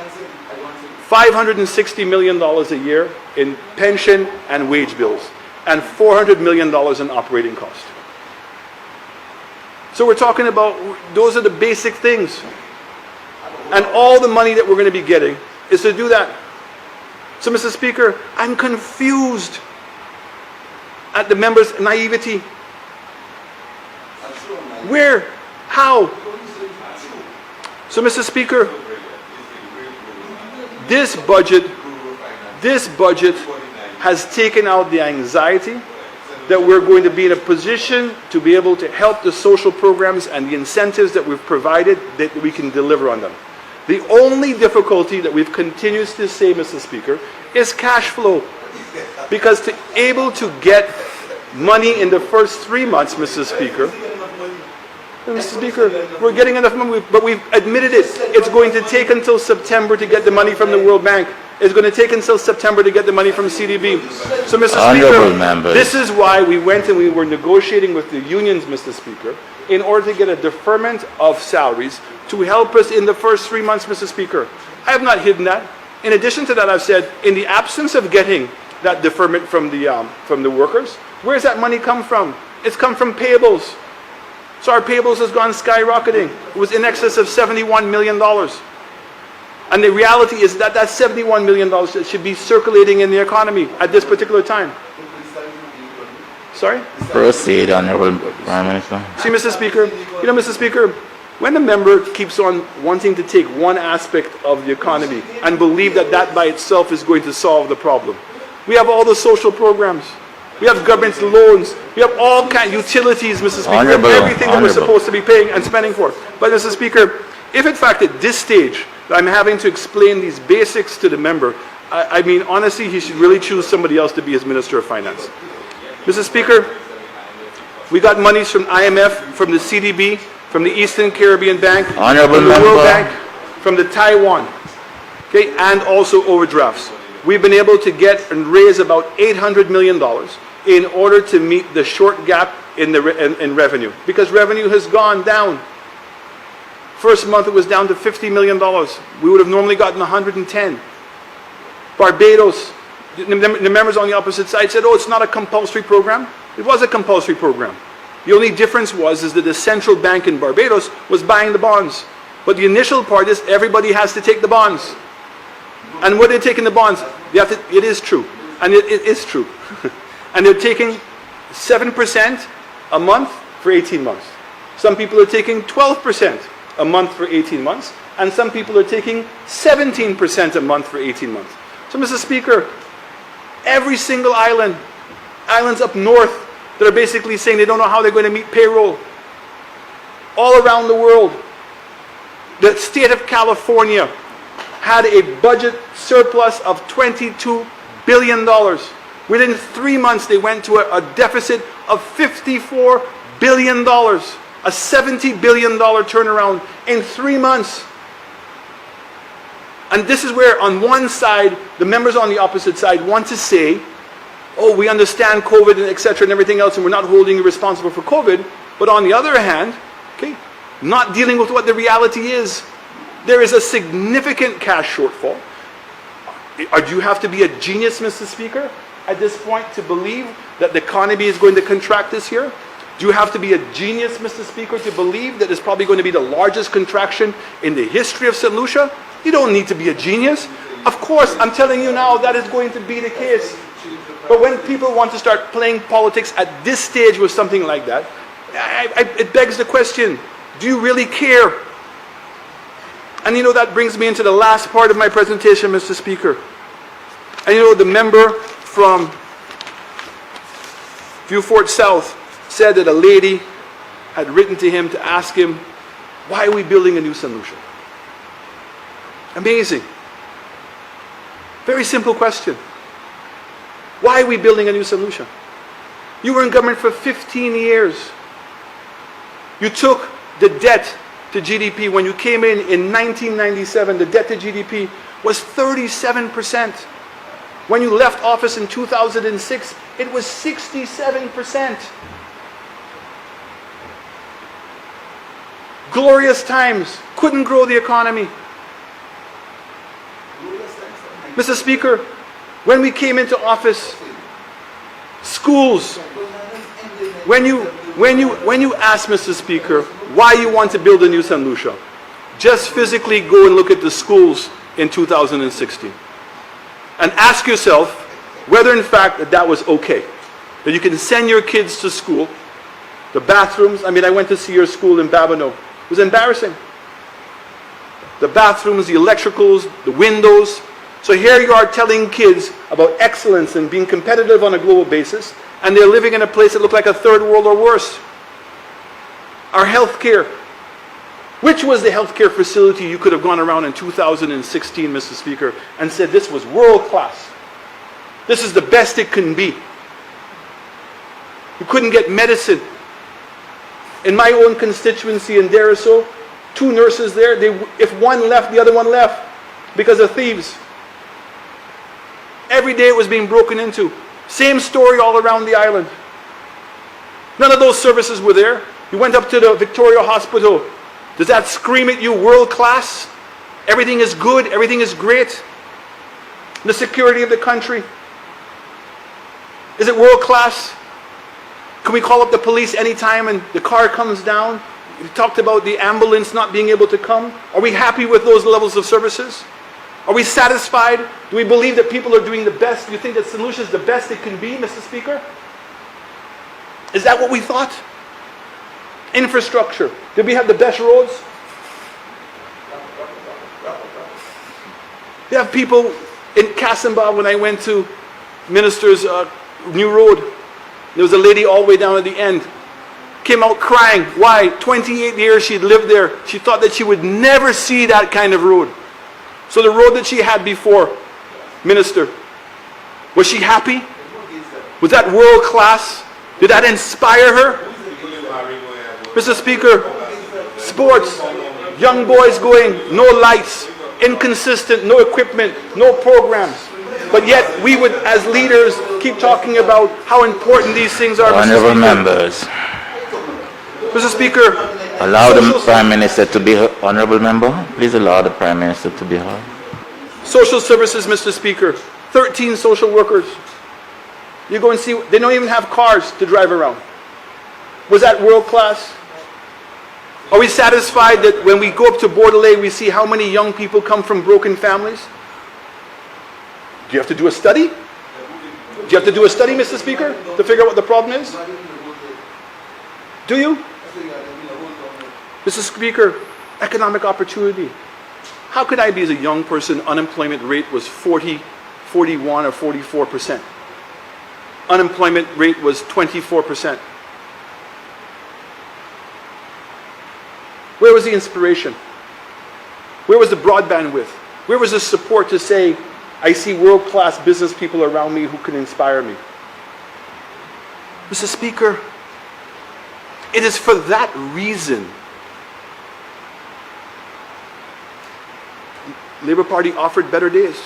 $560 million a year in pension and wage bills, and $400 million in operating costs. So we're talking about, those are the basic things. And all the money that we're going to be getting is to do that. So, Mr. Speaker, I'm confused at the members' naivety. Where? How? So, Mr. Speaker, this budget has taken out the anxiety that we're going to be in a position to be able to help the social programs and the incentives that we've provided, that we can deliver on them. The only difficulty that we've continuously say, Mr. Speaker, is cash flow. Because to able to get money in the first 3 months, Mr. Speaker, we're getting enough money, but we've admitted it. It's going to take until September to get the money from the World Bank. It's going to take until September to get the money from CDB. So, Mr. Speaker, this is why we went and we were negotiating with the unions, Mr. Speaker, in order to get a deferment of salaries to help us in the first 3 months, Mr. Speaker. I have not hidden that. In addition to that, I've said, in the absence of getting that deferment from the workers, where's that money come from? It's come from payables. So our payables has gone skyrocketing. It was in excess of $71 million. And the reality is that that $71 million that should be circulating in the economy at this particular time. Sorry? Proceed, Honorable Prime Minister. See, Mr. Speaker, you know, Mr. Speaker, when the member keeps on wanting to take one aspect of the economy and believe that that by itself is going to solve the problem, we have all the social programs. We have government loans. We have all kinds of utilities, Mr. Speaker. We have everything that we're supposed to be paying and spending for. But, Mr. Speaker, if in fact at this stage I'm having to explain these basics to the member, I mean, honestly, he should really choose somebody else to be his Minister of Finance. Mr. Speaker, we got monies from IMF, from the CDB, from the Eastern Caribbean Bank, Honorable from the World Member. Bank, from the Taiwan, okay, and also overdrafts. We've been able to get and raise about $800 million in order to meet the short gap in revenue, because revenue has gone down. First month it was down to $50 million. We would have normally gotten 110. Barbados, the members on the opposite side said, oh, it's not a compulsory program. It was a compulsory program. The only difference is that the central bank in Barbados was buying the bonds. But the initial part is everybody has to take the bonds. And what they're taking the bonds, it is true. And it is true. And they're taking 7% a month for 18 months. Some people are taking 12% a month for 18 months. And some people are taking 17% a month for 18 months. So, Mr. Speaker, every single islands up north that are basically saying they don't know how they're going to meet payroll. All around the world. The state of California had a budget surplus of $22 billion. Within 3 months, they went to a deficit of $54 billion. A $70 billion turnaround in 3 months. And this is where, on one side, the members on the opposite side want to say, oh, we understand COVID and etc. and everything else, and we're not holding you responsible for COVID. But on the other hand, okay, not dealing with what the reality is. There is a significant cash shortfall. Do you have to be a genius, Mr. Speaker, at this point to believe that the economy is going to contract this year? Do you have to be a genius, Mr. Speaker, to believe that it's probably going to be the largest contraction in the history of St. Lucia? You don't need to be a genius. Of course, I'm telling you now that is going to be the case. But when people want to start playing politics at this stage with something like that, it begs the question, do you really care? And you know, that brings me into the last part of my presentation, Mr. Speaker. And you know, the member from Vieux-Fort South said that a lady had written to him to ask him, why are we building a new St. Lucia? Amazing. Very simple question. Why are we building a new St. Lucia? You were in government for 15 years. You took the debt to GDP. When you came in 1997, the debt to GDP was 37%. When you left office in 2006, it was 67%. Glorious times. Couldn't grow the economy. Mr. Speaker, when we came into office, schools, when you ask, Mr. Speaker, why you want to build a new St. Lucia, just physically go and look at the schools in 2016 and ask yourself whether in fact that was okay, that you can send your kids to school. The bathrooms, I mean, I went to see your school in Babonneau. It was embarrassing. The bathrooms, the electricals, the windows. So here you are telling kids about excellence and being competitive on a global basis, and they're living in a place that looked like a third world or worse. Our healthcare. Which was the healthcare facility you could have gone around in 2016, Mr. Speaker, and said this was world class? This is the best it can be. You couldn't get medicine. In my own constituency in Deriso, 2 nurses there, if one left, the other one left because of thieves. Every day it was being broken into. Same story all around the island. None of those services were there. You went up to the Victoria Hospital. Does that scream at you world class? Everything is good, everything is great. The security of the country. Is it world class? Can we call up the police anytime and the car comes down? We talked about the ambulance not being able to come. Are we happy with those levels of services? Are we satisfied? Do we believe that people are doing the best? Do you think that St. Lucia is the best it can be, Mr. Speaker? Is that what we thought? Infrastructure. Did we have the best roads? You have people in Cassenbah when I went to Minister's new road. There was a lady all the way down at the end. Came out crying. Why? 28 years she'd lived there. She thought that she would never see that kind of road. So the road that she had before, Minister, was she happy? Was that world class? Did that inspire her? Mr. Speaker, sports, young boys going, no lights, inconsistent, no equipment, no programs. But yet we would, as leaders, keep talking about how important these things are. Honorable members, Mr. Speaker, allow the Prime Minister to be heard. Honorable member, please allow the Prime Minister to be heard. social services, Mr. Speaker, 13 social workers. You go and see, they don't even have cars to drive around. Was that world class? Are we satisfied that when we go up to Bordelais, we see how many young people come from broken families? Do you have to do a study? Do you have to do a study, Mr. Speaker, to figure out what the problem is? Do you? Mr. Speaker, economic opportunity. How could I be as a young person, unemployment rate was 40, 41 or 44%. Unemployment rate was 24%. Where was the inspiration? Where was the broadband width? Where was the support to say, I see world-class business people around me who can inspire me? Mr. Speaker, it is for that reason Labour Party offered better days.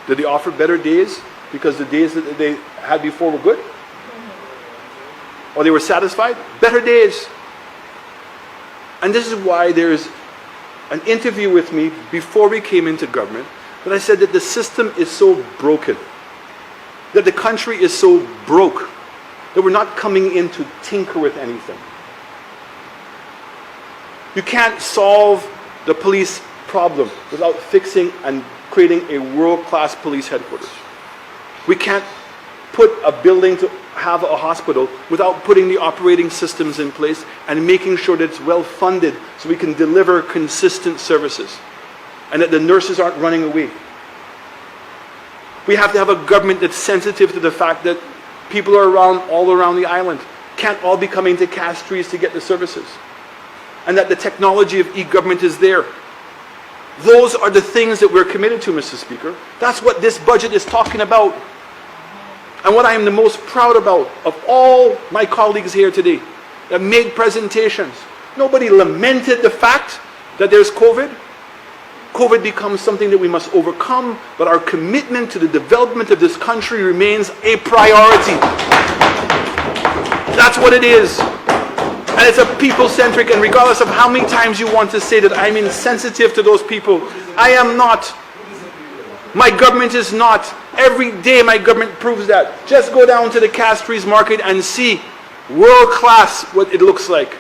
Did they offer better days because the days that they had before were good? Or they were satisfied? Better days. And this is why there's an interview with me before we came into government that I said that the system is so broken, that the country is so broke, that we're not coming in to tinker with anything. You can't solve the police problem without fixing and creating a world-class police headquarters. We can't put a building to have a hospital without putting the operating systems in place and making sure that it's well funded so we can deliver consistent services and that the nurses aren't running away. We have to have a government that's sensitive to the fact that people are all around the island can't all be coming to Castries to get the services, and that the technology of e-government is there. Those are the things that we're committed to, Mr. Speaker. That's what this budget is talking about. And what I am the most proud about of all my colleagues here today that made presentations, nobody lamented the fact that there's COVID. COVID becomes something that we must overcome, but our commitment to the development of this country remains a priority. That's what it is. And it's a people-centric, and regardless of how many times you want to say that I'm insensitive to those people, I am not. My government is not. Every day my government proves that. Just go down to the Castries market and see world-class what it looks like.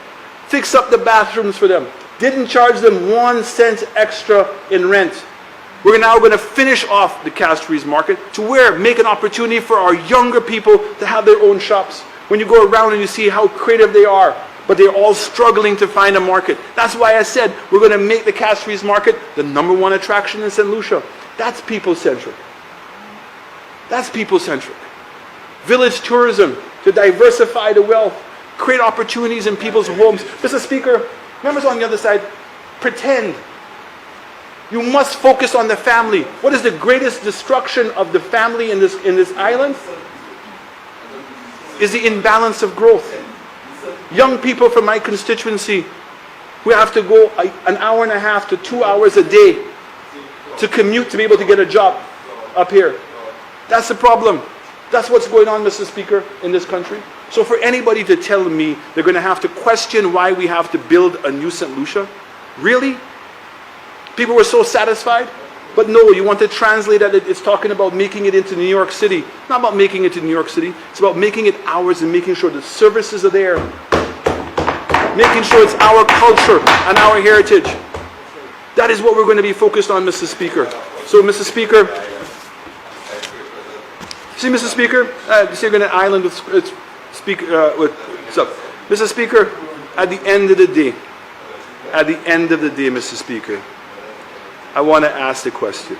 Fix up the bathrooms for them. Didn't charge them 1 cent extra in rent. We're now going to finish off the Castries market to where? Make an opportunity for our younger people to have their own shops. When you go around and you see how creative they are, but they're all struggling to find a market. That's why I said we're going to make the Castries market the #1 attraction in St. Lucia. That's people-centric. That's people-centric. Village tourism to diversify the wealth, create opportunities in people's homes. Mr. Speaker, members on the other side, pretend. You must focus on the family. What is the greatest destruction of the family in this island? Is the imbalance of growth. Young people from my constituency who have to go 1.5 hours to 2 hours a day to commute to be able to get a job up here. That's the problem. That's what's going on, Mr. Speaker, in this country. So for anybody to tell me they're going to have to question why we have to build a new St. Lucia, really? People were so satisfied? But no, you want to translate that it's talking about making it into New York City. Not about making it to New York City. It's about making it ours and making sure the services are there. Making sure it's our culture and our heritage. That is what we're going to be focused on, Mr. Speaker. So, Mr. Speaker, see, Mr. Speaker, you're going to island with Mr. Speaker, at the end of the day, Mr. Speaker, I want to ask the question.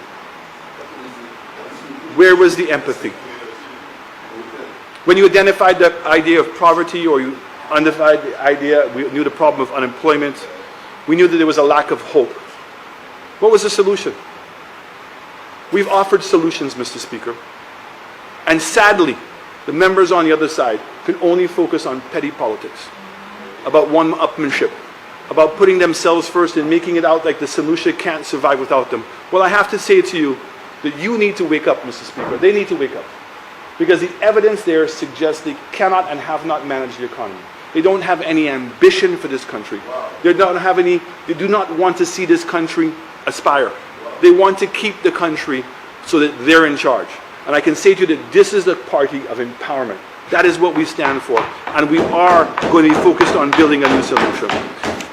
Where was the empathy? When you identified the idea of poverty, or you identified the idea, we knew the problem of unemployment, we knew that there was a lack of hope. What was the solution? We've offered solutions, Mr. Speaker. And sadly, the members on the other side can only focus on petty politics, about one-upmanship, about putting themselves first and making it out like the Lucia can't survive without them. Well, I have to say to you that you need to wake up, Mr. Speaker. They need to wake up. Because the evidence there suggests they cannot and have not managed the economy. They don't have any ambition for this country. They do not want to see this country aspire. They want to keep the country so that they're in charge. And I can say to you that this is the party of empowerment. That is what we stand for. And we are going to be focused on building a new solution.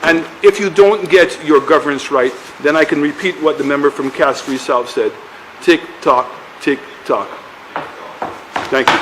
And if you don't get your governance right, then I can repeat what the member from Castries South said. Tick tock, tick tock. Thank you.